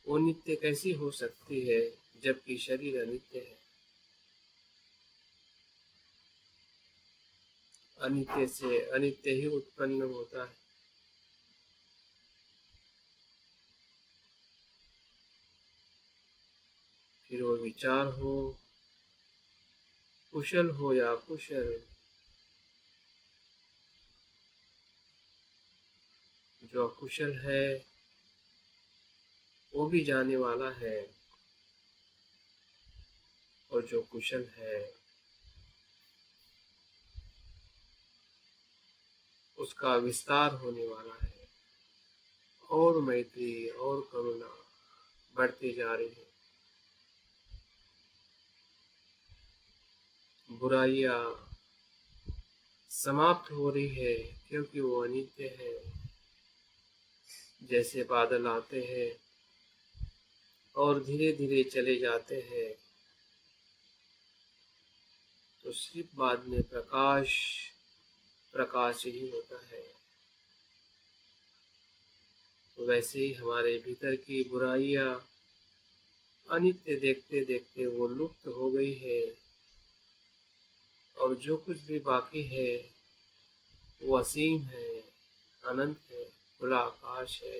वो नित्य कैसी हो सकती है जबकि शरीर अनित्य है। अनित्य से अनित्य ही उत्पन्न होता है। फिर वो विचार हो, कुशल हो या अकुशल, जो अकुशल है वो भी जाने वाला है, और जो कुशल है उसका विस्तार होने वाला है, और मैत्री और करुणा बढ़ती जा रही है। बुराइयां समाप्त हो रही है क्योंकि वो अनित्य है। जैसे बादल आते हैं और धीरे धीरे चले जाते हैं, तो सिर्फ बाद में प्रकाश प्रकाश ही होता है। तो वैसे ही हमारे भीतर की बुराइयां अनित्य देखते देखते वो लुप्त हो गई है, और जो कुछ भी बाकी है वो असीम है, अनंत है, खुला आकाश है,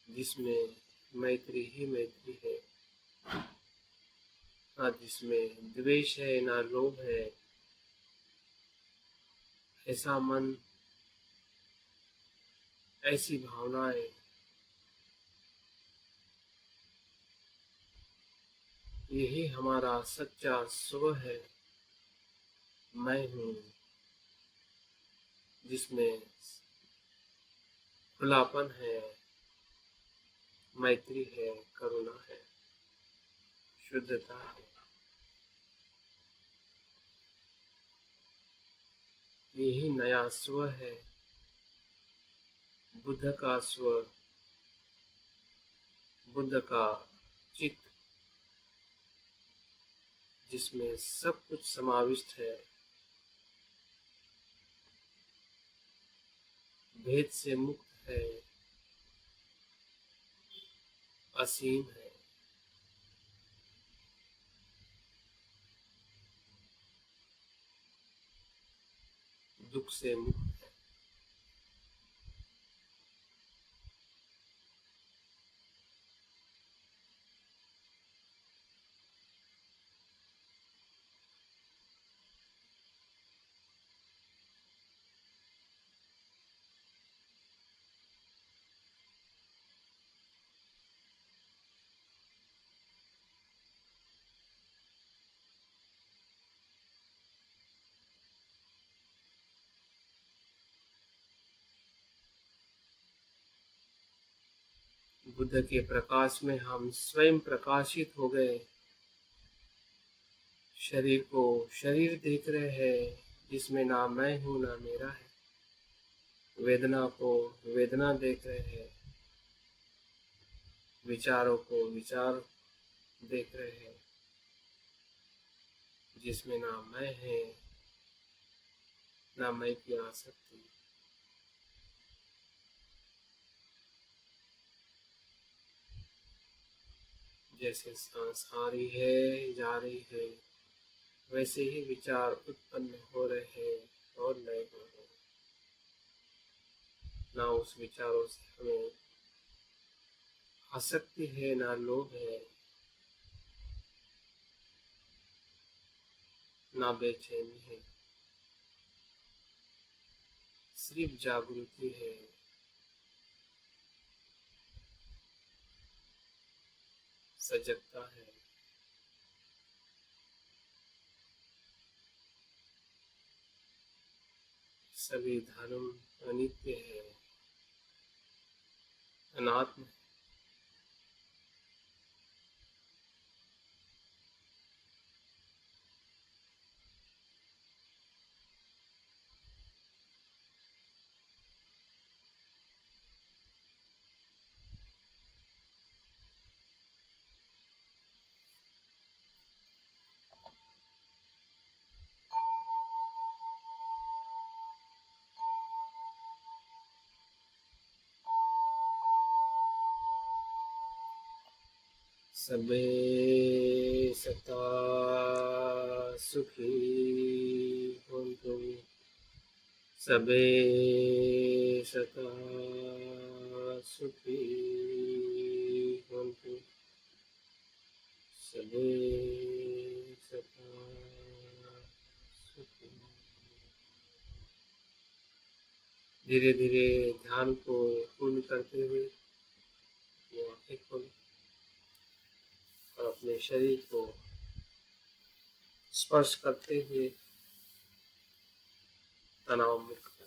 जिसमें मैत्री ही मैत्री है, ना जिसमें द्वेष है ना लोभ है। ऐसा मन, ऐसी भावनाएं, यही हमारा सच्चा स्व है। मैं हूँ, जिसमें खुलापन है, मैत्री है, करुणा है, शुद्धता है। यही नया स्व है, बुद्ध का स्व, बुद्ध का चित्त, जिसमें सब कुछ समाविष्ट है, भेद से मुक्त है, असीम है। दुख से मुक्त है। बुद्ध के प्रकाश में हम स्वयं प्रकाशित हो गए। शरीर को शरीर देख रहे हैं, जिसमें ना मैं हूँ ना मेरा है। वेदना को वेदना देख रहे हैं, विचारों को विचार देख रहे हैं, जिसमें ना मैं है ना मैं की आसक्ति। जैसे सांस आ रही है जा रही है, वैसे ही विचार उत्पन्न हो रहे हैं और नए हो रहे हैं। ना उस विचारों से हमें आसक्ति है ना लोभ है, ना बेचैनी है, सिर्फ जागृति है। सजगता है। सभी धर्म अनित्य है, अनात्म है। सबे सता सुखी होन्तु, सबे सता सुखी होन्तु, सबे सता सुखी। धीरे धीरे ध्यान को पूर्ण करते हुए वो आंखें खोलें और अपने शरीर को स्पर्श करते हुए तनाव मुक्त